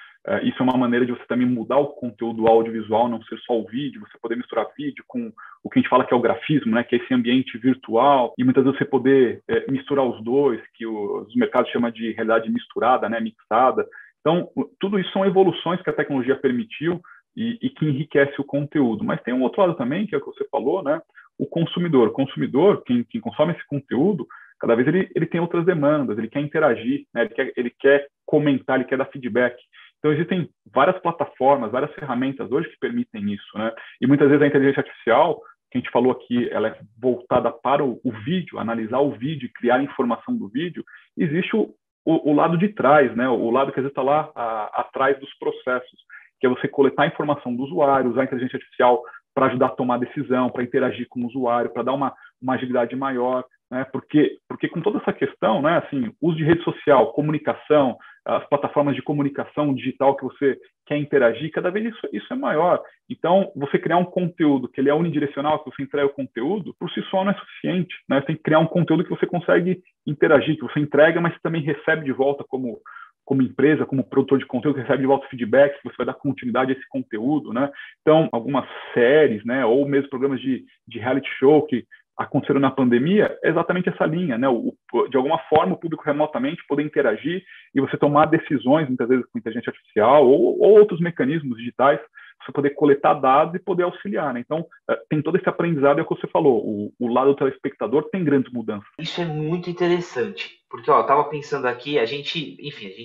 Isso é uma maneira de você também mudar o conteúdo audiovisual, não ser só o vídeo, você poder misturar vídeo com o que a gente fala que é o grafismo, né, que é esse ambiente virtual, e muitas vezes você poder misturar os dois, que os mercados chamam de realidade misturada, né, mixada. Então, tudo isso são evoluções que a tecnologia permitiu e que enriquece o conteúdo. Mas tem um outro lado também, que é o que você falou, né, o consumidor. O consumidor, quem consome esse conteúdo, cada vez ele tem outras demandas, ele quer interagir, né, ele quer comentar, ele quer dar feedback. Então, existem várias plataformas, várias ferramentas hoje que permitem isso, né? E muitas vezes a inteligência artificial, que a gente falou aqui, ela é voltada para o vídeo, analisar o vídeo, criar informação do vídeo. Existe o lado de trás, né? O lado que às vezes está lá atrás dos processos, que é você coletar a informação do usuário, usar a inteligência artificial para ajudar a tomar decisão, para interagir com o usuário, para dar uma agilidade maior, né? Porque com toda essa questão, né, assim, uso de rede social, comunicação, as plataformas de comunicação digital que você quer interagir, cada vez isso é maior. Então, você criar um conteúdo que ele é unidirecional, que você entrega o conteúdo, por si só não é suficiente, né? Você tem que criar um conteúdo que você consegue interagir, que você entrega, mas também recebe de volta como empresa, como produtor de conteúdo, que recebe de volta feedback, que você vai dar continuidade a esse conteúdo, né? Então, algumas séries, né, ou mesmo programas de reality show que aconteceram na pandemia, é exatamente essa linha, né? De alguma forma, o público remotamente poder interagir e você tomar decisões, muitas vezes com inteligência artificial ou outros mecanismos digitais, você poder coletar dados e poder auxiliar, né? Então, tem todo esse aprendizado, é o que você falou, o lado do telespectador tem grandes mudanças. Isso é muito interessante, porque eu estava pensando aqui, a gente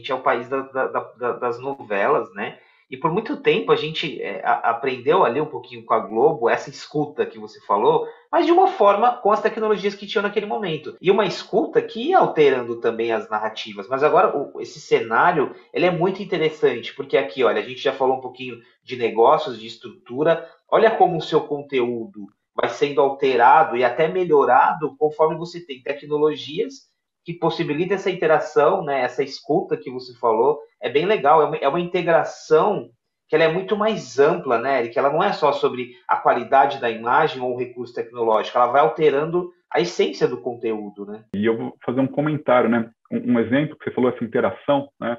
é o país das novelas, né? E por muito tempo a gente aprendeu ali um pouquinho com a Globo, essa escuta que você falou, mas de uma forma com as tecnologias que tinham naquele momento. E uma escuta que ia alterando também as narrativas. Mas agora esse cenário ele é muito interessante, porque aqui, olha, a gente já falou um pouquinho de negócios, de estrutura. Olha como o seu conteúdo vai sendo alterado e até melhorado conforme você tem tecnologias que possibilita essa interação, né, essa escuta que você falou, é bem legal, é uma integração que ela é muito mais ampla, né, Eric? Ela não é só sobre a qualidade da imagem ou o recurso tecnológico, ela vai alterando a essência do conteúdo, né? E eu vou fazer um comentário, né? Um exemplo que você falou, essa interação, né?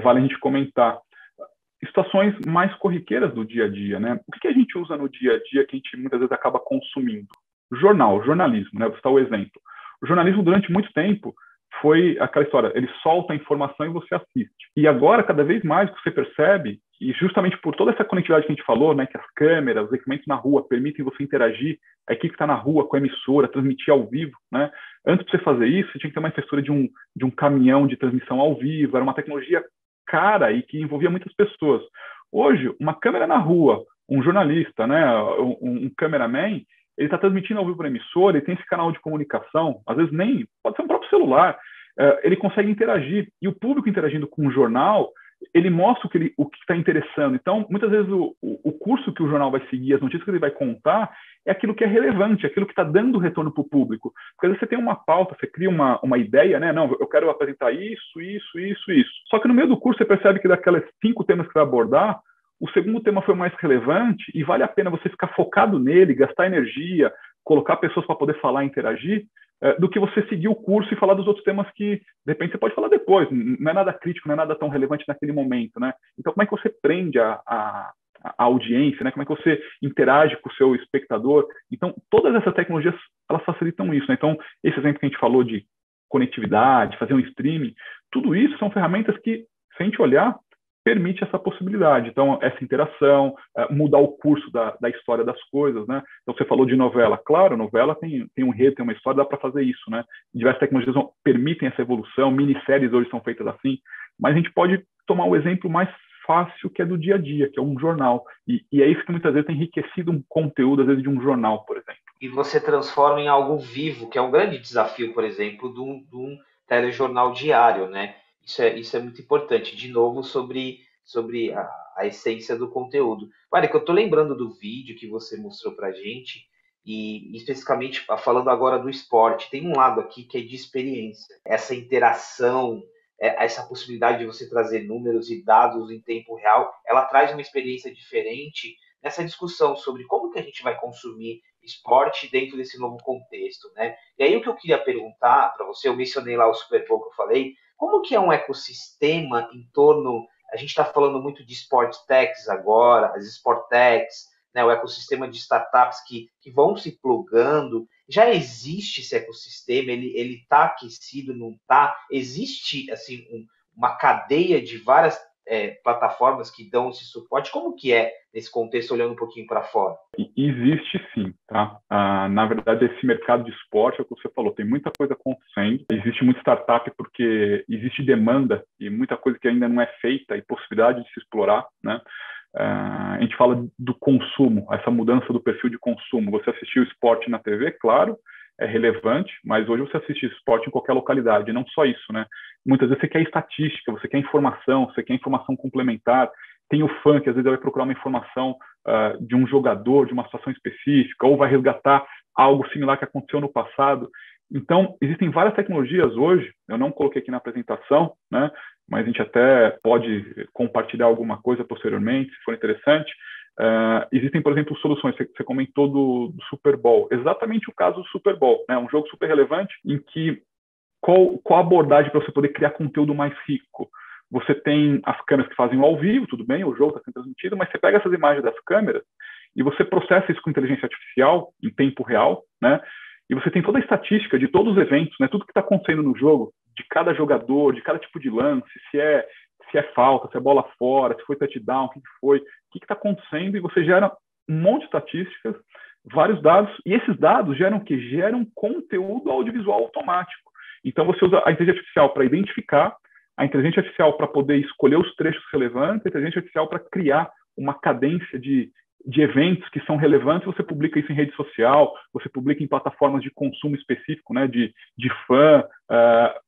Vale a gente comentar. Situações mais corriqueiras do dia a dia, né? O que a gente usa no dia a dia que a gente muitas vezes acaba consumindo? Jornalismo, né? Vou citar o exemplo. O jornalismo, durante muito tempo, foi aquela história, ele solta a informação e você assiste. E agora, cada vez mais, você percebe, e justamente por toda essa conectividade que a gente falou, né, que as câmeras, os equipamentos na rua permitem você interagir, a equipe que está na rua com a emissora, transmitir ao vivo, né? Antes de você fazer isso, você tinha que ter uma infraestrutura de um caminhão de transmissão ao vivo, era uma tecnologia cara e que envolvia muitas pessoas. Hoje, uma câmera na rua, um jornalista, né, um cameraman, ele está transmitindo ao vivo para a emissora, ele tem esse canal de comunicação, às vezes nem, pode ser um próprio celular, ele consegue interagir. E o público interagindo com o jornal, ele mostra o que está interessando. Então, muitas vezes, o curso que o jornal vai seguir, as notícias que ele vai contar, é aquilo que é relevante, aquilo que está dando retorno para o público. Porque às vezes você tem uma pauta, você cria uma ideia, né? Não, eu quero apresentar isso. Só que no meio do curso você percebe que daquelas 5 temas que vai abordar, o segundo tema foi o mais relevante e vale a pena você ficar focado nele, gastar energia, colocar pessoas para poder falar e interagir, do que você seguir o curso e falar dos outros temas que, de repente, você pode falar depois. Não é nada crítico, não é nada tão relevante naquele momento, né? Então, como é que você prende a audiência, né? Como é que você interage com o seu espectador? Então, todas essas tecnologias, elas facilitam isso, né? Então, esse exemplo que a gente falou de conectividade, fazer um streaming, tudo isso são ferramentas que, se a gente olhar, permite essa possibilidade. Então, essa interação, mudar o curso da história das coisas, né? Então, você falou de novela. Claro, novela tem um enredo, tem uma história, dá para fazer isso, né? Diversas tecnologias permitem essa evolução, minisséries hoje são feitas assim, mas a gente pode tomar o exemplo mais fácil, que é do dia a dia, que é um jornal. E é isso que muitas vezes tem enriquecido um conteúdo, às vezes, de um jornal, por exemplo. E você transforma em algo vivo, que é um grande desafio, por exemplo, de um telejornal diário, né? Isso é muito importante. De novo, sobre a essência do conteúdo. Olha, que eu estou lembrando do vídeo que você mostrou para a gente, e especificamente falando agora do esporte, tem um lado aqui que é de experiência. Essa interação, essa possibilidade de você trazer números e dados em tempo real, ela traz uma experiência diferente nessa discussão sobre como que a gente vai consumir esporte dentro desse novo contexto, né? E aí o que eu queria perguntar para você, eu mencionei lá o Super Bowl que eu falei, como que é um ecossistema em torno, a gente está falando muito de sport techs agora, as sport techs, né, o ecossistema de startups que vão se plugando, já existe esse ecossistema, ele está aquecido, não está? Existe assim, uma cadeia de várias plataformas que dão esse suporte? Como que é nesse contexto, olhando um pouquinho para fora? Existe sim, tá? Na verdade, esse mercado de esporte, é o que você falou, tem muita coisa acontecendo, existe muita startup porque existe demanda e muita coisa que ainda não é feita e possibilidade de se explorar, né? A gente fala do consumo, essa mudança do perfil de consumo. Você assistiu esporte na TV, claro, é relevante, mas hoje você assiste esporte em qualquer localidade, não só isso, né? Muitas vezes você quer estatística, você quer informação, você quer informação complementar. Tem o fã que às vezes vai procurar uma informação de um jogador, de uma situação específica, ou vai resgatar algo similar que aconteceu no passado. Então, existem várias tecnologias hoje, eu não coloquei aqui na apresentação, né? Mas a gente até pode compartilhar alguma coisa posteriormente, se for interessante. Existem, por exemplo, soluções, você comentou do Super Bowl, exatamente o caso do Super Bowl, né? Um jogo super relevante em que qual a abordagem para você poder criar conteúdo mais rico? Você tem as câmeras que fazem o ao vivo, tudo bem, o jogo está sendo transmitido, mas você pega essas imagens das câmeras e você processa isso com inteligência artificial em tempo real, né? E você tem toda a estatística de todos os eventos, né? Tudo que está acontecendo no jogo, de cada jogador, de cada tipo de lance, se é falta, se é bola fora, se foi touchdown, o que foi, o que está acontecendo, e você gera um monte de estatísticas, vários dados, e esses dados geram o quê? Geram conteúdo audiovisual automático. Então você usa a inteligência artificial para identificar, a inteligência artificial para poder escolher os trechos relevantes, a inteligência artificial para criar uma cadência de eventos que são relevantes, você publica isso em rede social, você publica em plataformas de consumo específico, né, de fã,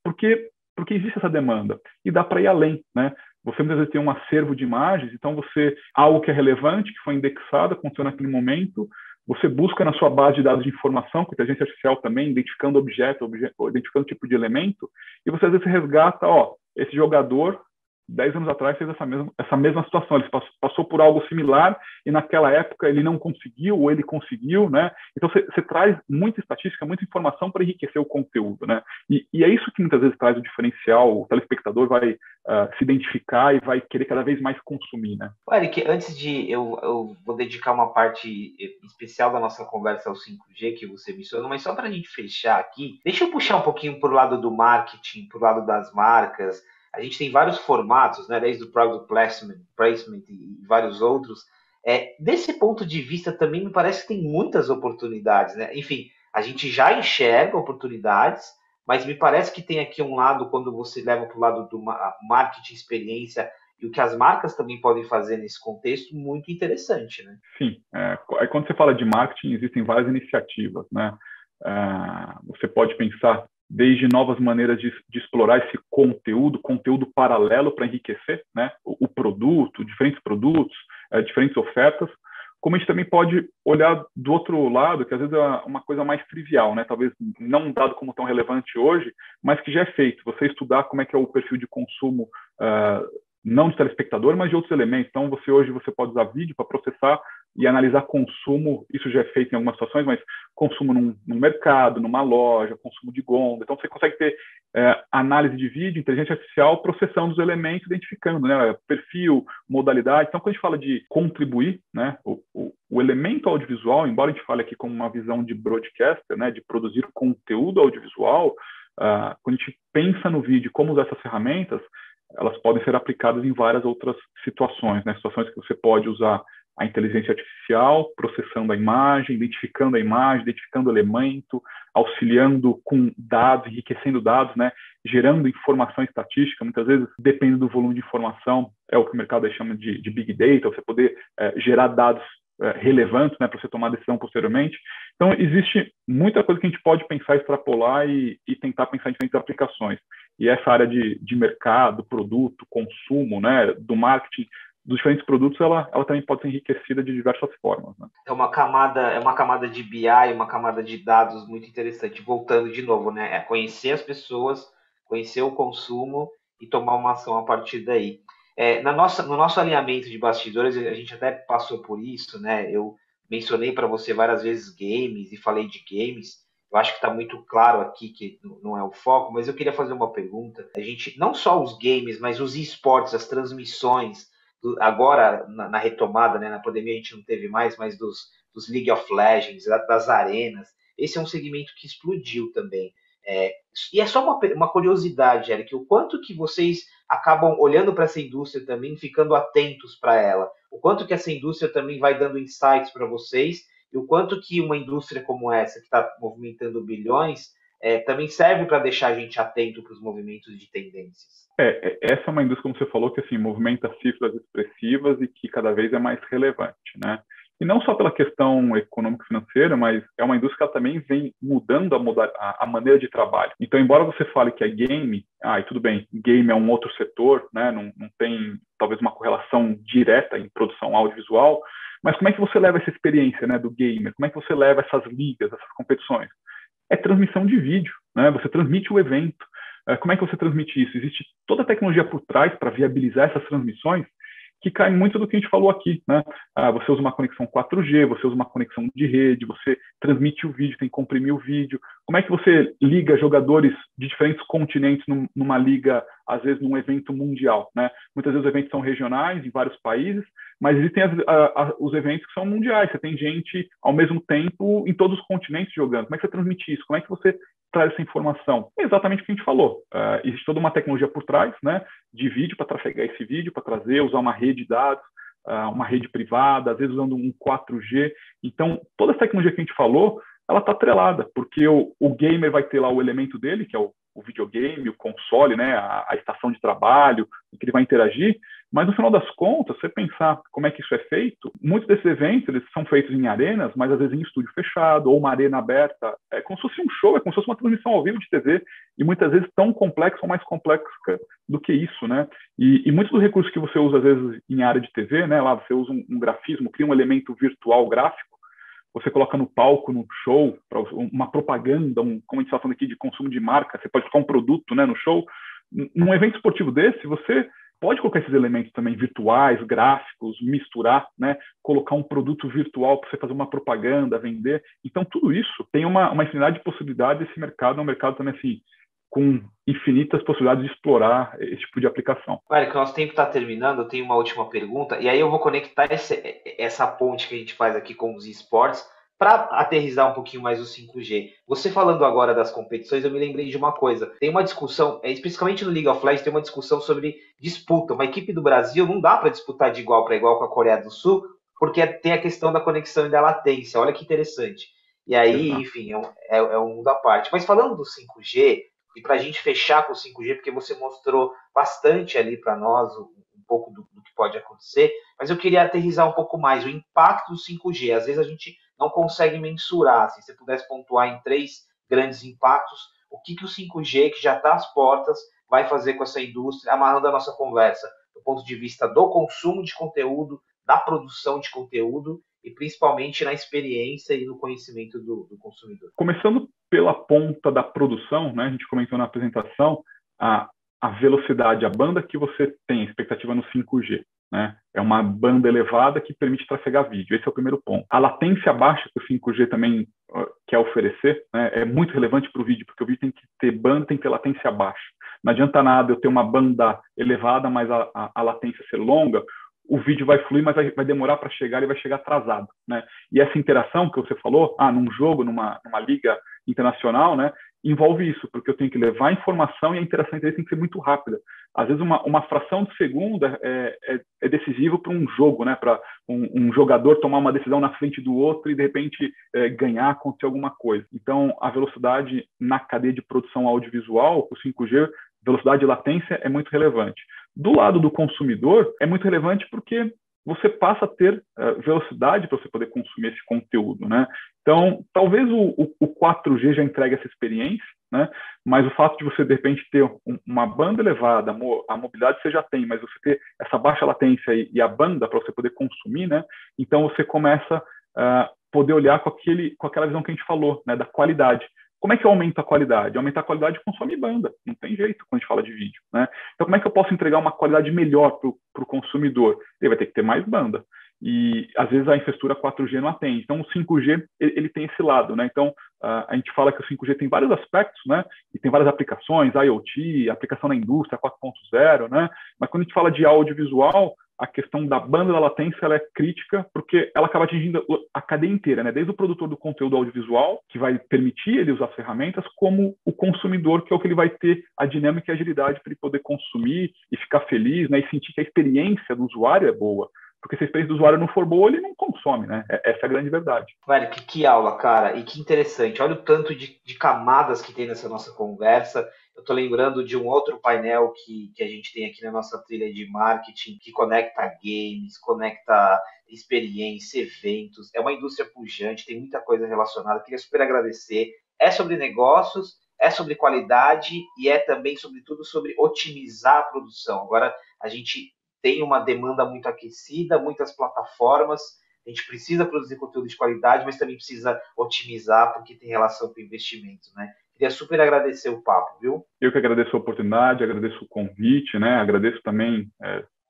porque existe essa demanda. E dá para ir além, né? Você muitas vezes tem um acervo de imagens, então algo que é relevante, que foi indexado, aconteceu naquele momento, você busca na sua base de dados de informação, com a inteligência artificial também, identificando objeto, identificando tipo de elemento, e você às vezes resgata, esse jogador 10 anos atrás fez essa mesma situação, ele passou por algo similar e naquela época ele não conseguiu ou ele conseguiu, né? Então você traz muita estatística, muita informação para enriquecer o conteúdo, né? E é isso que muitas vezes traz o diferencial, o telespectador vai se identificar e vai querer cada vez mais consumir, né? Eric, antes de eu vou dedicar uma parte especial da nossa conversa ao 5G que você mencionou, mas só para a gente fechar aqui, deixa eu puxar um pouquinho para o lado do marketing, para o lado das marcas. A gente tem vários formatos, né, desde o Product Placement e vários outros. Desse ponto de vista, também me parece que tem muitas oportunidades, né? Enfim, a gente já enxerga oportunidades, mas me parece que tem aqui um lado, quando você leva para o lado do marketing, experiência, e o que as marcas também podem fazer nesse contexto, muito interessante, né? Sim. Quando você fala de marketing, existem várias iniciativas, né? Você pode pensar desde novas maneiras de explorar esse conteúdo paralelo para enriquecer, né, o produto, diferentes produtos, diferentes ofertas, como a gente também pode olhar do outro lado, que às vezes é uma coisa mais trivial, né, talvez não dado como tão relevante hoje, mas que já é feito, você estudar como é que é o perfil de consumo, não de telespectador, mas de outros elementos. Então, hoje você pode usar vídeo para processar e analisar consumo, isso já é feito em algumas situações, mas consumo num mercado, numa loja, consumo de gôndola. Então, você consegue ter análise de vídeo, inteligência artificial, processando os elementos, identificando, né, perfil, modalidade. Então, quando a gente fala de contribuir, né, o elemento audiovisual, embora a gente fale aqui como uma visão de broadcaster, né, de produzir conteúdo audiovisual, quando a gente pensa no vídeo, como usar essas ferramentas, elas podem ser aplicadas em várias outras situações, né? Situações que você pode usar a inteligência artificial, processando a imagem, identificando o elemento, auxiliando com dados, enriquecendo dados, né? Gerando informação estatística. Muitas vezes, dependendo do volume de informação, é o que o mercado chama de Big Data, você poder gerar dados relevantes, né, para você tomar decisão posteriormente. Então, existe muita coisa que a gente pode pensar, extrapolar e tentar pensar em diferentes aplicações. E essa área de mercado, produto, consumo, né, do marketing, dos diferentes produtos, ela também pode ser enriquecida de diversas formas, né? É uma camada de BI, uma camada de dados muito interessante. Voltando de novo, né? É conhecer as pessoas, conhecer o consumo e tomar uma ação a partir daí. No nosso alinhamento de bastidores, a gente até passou por isso, né? Eu mencionei para você várias vezes games e falei de games. Eu acho que está muito claro aqui que não é o foco, mas eu queria fazer uma pergunta. A gente, não só os games, mas os esportes, as transmissões, agora na retomada, né, na pandemia a gente não teve mais, mas dos League of Legends, das arenas, esse é um segmento que explodiu também. E é só uma curiosidade, Eric, o quanto que vocês acabam olhando para essa indústria também, ficando atentos para ela, o quanto que essa indústria também vai dando insights para vocês, e o quanto que uma indústria como essa, que está movimentando bilhões, também serve para deixar a gente atento para os movimentos de tendências. Essa é uma indústria, como você falou, que assim, movimenta cifras expressivas e que cada vez é mais relevante, né? E não só pela questão econômico-financeira, mas é uma indústria que ela também vem mudando a maneira de trabalho. Então, embora você fale que é game, e tudo bem, game é um outro setor, né? Não tem talvez uma correlação direta em produção audiovisual, mas como é que você leva essa experiência, né, do gamer? Como é que você leva essas ligas, essas competições? É transmissão de vídeo, né? Você transmite o evento. Como é que você transmite isso? Existe toda a tecnologia por trás para viabilizar essas transmissões, que cai muito do que a gente falou aqui, né? Você usa uma conexão 4G, você usa uma conexão de rede, você transmite o vídeo, tem que comprimir o vídeo. Como é que você liga jogadores de diferentes continentes numa liga, às vezes num evento mundial, né? Muitas vezes os eventos são regionais em vários países, mas existem os eventos que são mundiais. Você tem gente ao mesmo tempo em todos os continentes jogando. Como é que você transmite isso? Como é que você traz essa informação? É exatamente o que a gente falou. Existe toda uma tecnologia por trás, né, de vídeo para trafegar esse vídeo, para trazer, usar uma rede de dados, uma rede privada, às vezes usando um 4G. Então, toda essa tecnologia que a gente falou, ela está atrelada, porque o gamer vai ter lá o elemento dele, que é o videogame, o console, né, a estação de trabalho, em que ele vai interagir, mas no final das contas, você pensar como é que isso é feito, muitos desses eventos eles são feitos em arenas, mas às vezes em estúdio fechado, ou uma arena aberta, é como se fosse um show, é como se fosse uma transmissão ao vivo de TV, e muitas vezes tão complexa ou mais complexa do que isso, né? E muitos dos recursos que você usa, às vezes, em área de TV, né, lá você usa um grafismo, cria um elemento virtual gráfico, você coloca no palco, no show, uma propaganda, como a gente está falando aqui de consumo de marca, você pode colocar um produto, né, no show. Num evento esportivo desse, você pode colocar esses elementos também virtuais, gráficos, misturar, né, colocar um produto virtual para você fazer uma propaganda, vender. Então, tudo isso tem uma infinidade de possibilidades. Esse mercado é um mercado também, assim, com infinitas possibilidades de explorar esse tipo de aplicação. Eric, nosso tempo está terminando, eu tenho uma última pergunta, e aí eu vou conectar essa ponte que a gente faz aqui com os esportes para aterrissar um pouquinho mais o 5G. Você falando agora das competições, eu me lembrei de uma coisa. Tem uma discussão, especificamente no League of Legends, tem uma discussão sobre disputa. Uma equipe do Brasil não dá para disputar de igual para igual com a Coreia do Sul, porque tem a questão da conexão e da latência. Olha que interessante. E aí, enfim, é um mundo à parte. Mas falando do 5G, e para a gente fechar com o 5G, porque você mostrou bastante ali para nós um pouco do que pode acontecer, mas eu queria aterrissar um pouco mais o impacto do 5G. Às vezes a gente não consegue mensurar. Se você pudesse pontuar em 3 grandes impactos, o que o 5G, que já está às portas, vai fazer com essa indústria, amarrando a nossa conversa do ponto de vista do consumo de conteúdo, da produção de conteúdo e principalmente na experiência e no conhecimento do consumidor. Começando pela ponta da produção, né, a gente comentou na apresentação, a velocidade, a banda que você tem, a expectativa no 5G. Né? É uma banda elevada que permite trafegar vídeo. Esse é o primeiro ponto. A latência baixa que o 5G também quer oferecer, né, é muito relevante para o vídeo, porque o vídeo tem que ter banda, tem que ter latência baixa. Não adianta nada eu ter uma banda elevada, mas a latência ser longa, o vídeo vai fluir, mas vai demorar para chegar, ele vai chegar atrasado, né? E essa interação que você falou, num jogo, numa liga internacional, né? envolve isso, porque eu tenho que levar a informação e a interação entre eles tem que ser muito rápida. Às vezes, uma fração de segundo é decisivo para um jogo, né? Para um jogador tomar uma decisão na frente do outro e, de repente, ganhar, acontecer alguma coisa. Então, a velocidade na cadeia de produção audiovisual, o 5G, velocidade e latência é muito relevante. Do lado do consumidor, é muito relevante porque você passa a ter velocidade para você poder consumir esse conteúdo, né? Então, talvez o 4G já entregue essa experiência, né? Mas o fato de você, de repente, ter uma banda elevada, a mobilidade você já tem, mas você ter essa baixa latência e a banda para você poder consumir, né? Então, você começa a poder olhar com aquela visão que a gente falou, né? Da qualidade. Como é que eu aumento a qualidade? Aumentar a qualidade consome banda, não tem jeito quando a gente fala de vídeo, né? Então, como é que eu posso entregar uma qualidade melhor para o consumidor? Ele vai ter que ter mais banda. E, às vezes, a infraestrutura 4G não atende. Então, o 5G, ele tem esse lado, né? Então, a gente fala que o 5G tem vários aspectos, né? E tem várias aplicações, IoT, aplicação na indústria 4.0, né? Mas quando a gente fala de audiovisual, a questão da banda da latência ela é crítica porque ela acaba atingindo a cadeia inteira, né? Desde o produtor do conteúdo audiovisual, que vai permitir ele usar as ferramentas, como o consumidor, que é o que ele vai ter a dinâmica e a agilidade para ele poder consumir e ficar feliz, né? E sentir que a experiência do usuário é boa. Porque se a experiência do usuário não for boa, ele não consome, né? Essa é a grande verdade. Velho, que aula, cara. E que interessante. Olha o tanto de camadas que tem nessa nossa conversa. Eu tô lembrando de um outro painel que a gente tem aqui na nossa trilha de marketing, que conecta games, conecta experiência, eventos. É uma indústria pujante, tem muita coisa relacionada. Queria super agradecer. É sobre negócios, é sobre qualidade e é também, sobretudo, sobre otimizar a produção. Agora, a gente tem uma demanda muito aquecida, muitas plataformas, a gente precisa produzir conteúdo de qualidade, mas também precisa otimizar, porque tem relação com o investimento, né? Queria super agradecer o papo, viu? Eu que agradeço a oportunidade, agradeço o convite, né? Agradeço também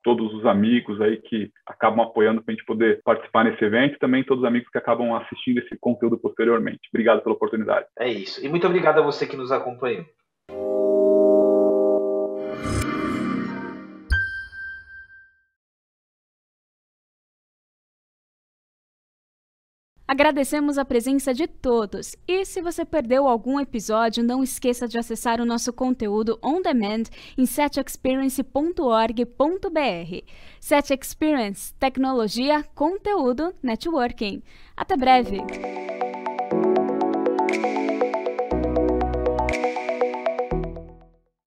todos os amigos aí que acabam apoiando para a gente poder participar nesse evento e também todos os amigos que acabam assistindo esse conteúdo posteriormente. Obrigado pela oportunidade. É isso. E muito obrigado a você que nos acompanhou. Agradecemos a presença de todos e se você perdeu algum episódio, não esqueça de acessar o nosso conteúdo on demand em setexperience.org.br. Set Experience, tecnologia, conteúdo, networking. Até breve!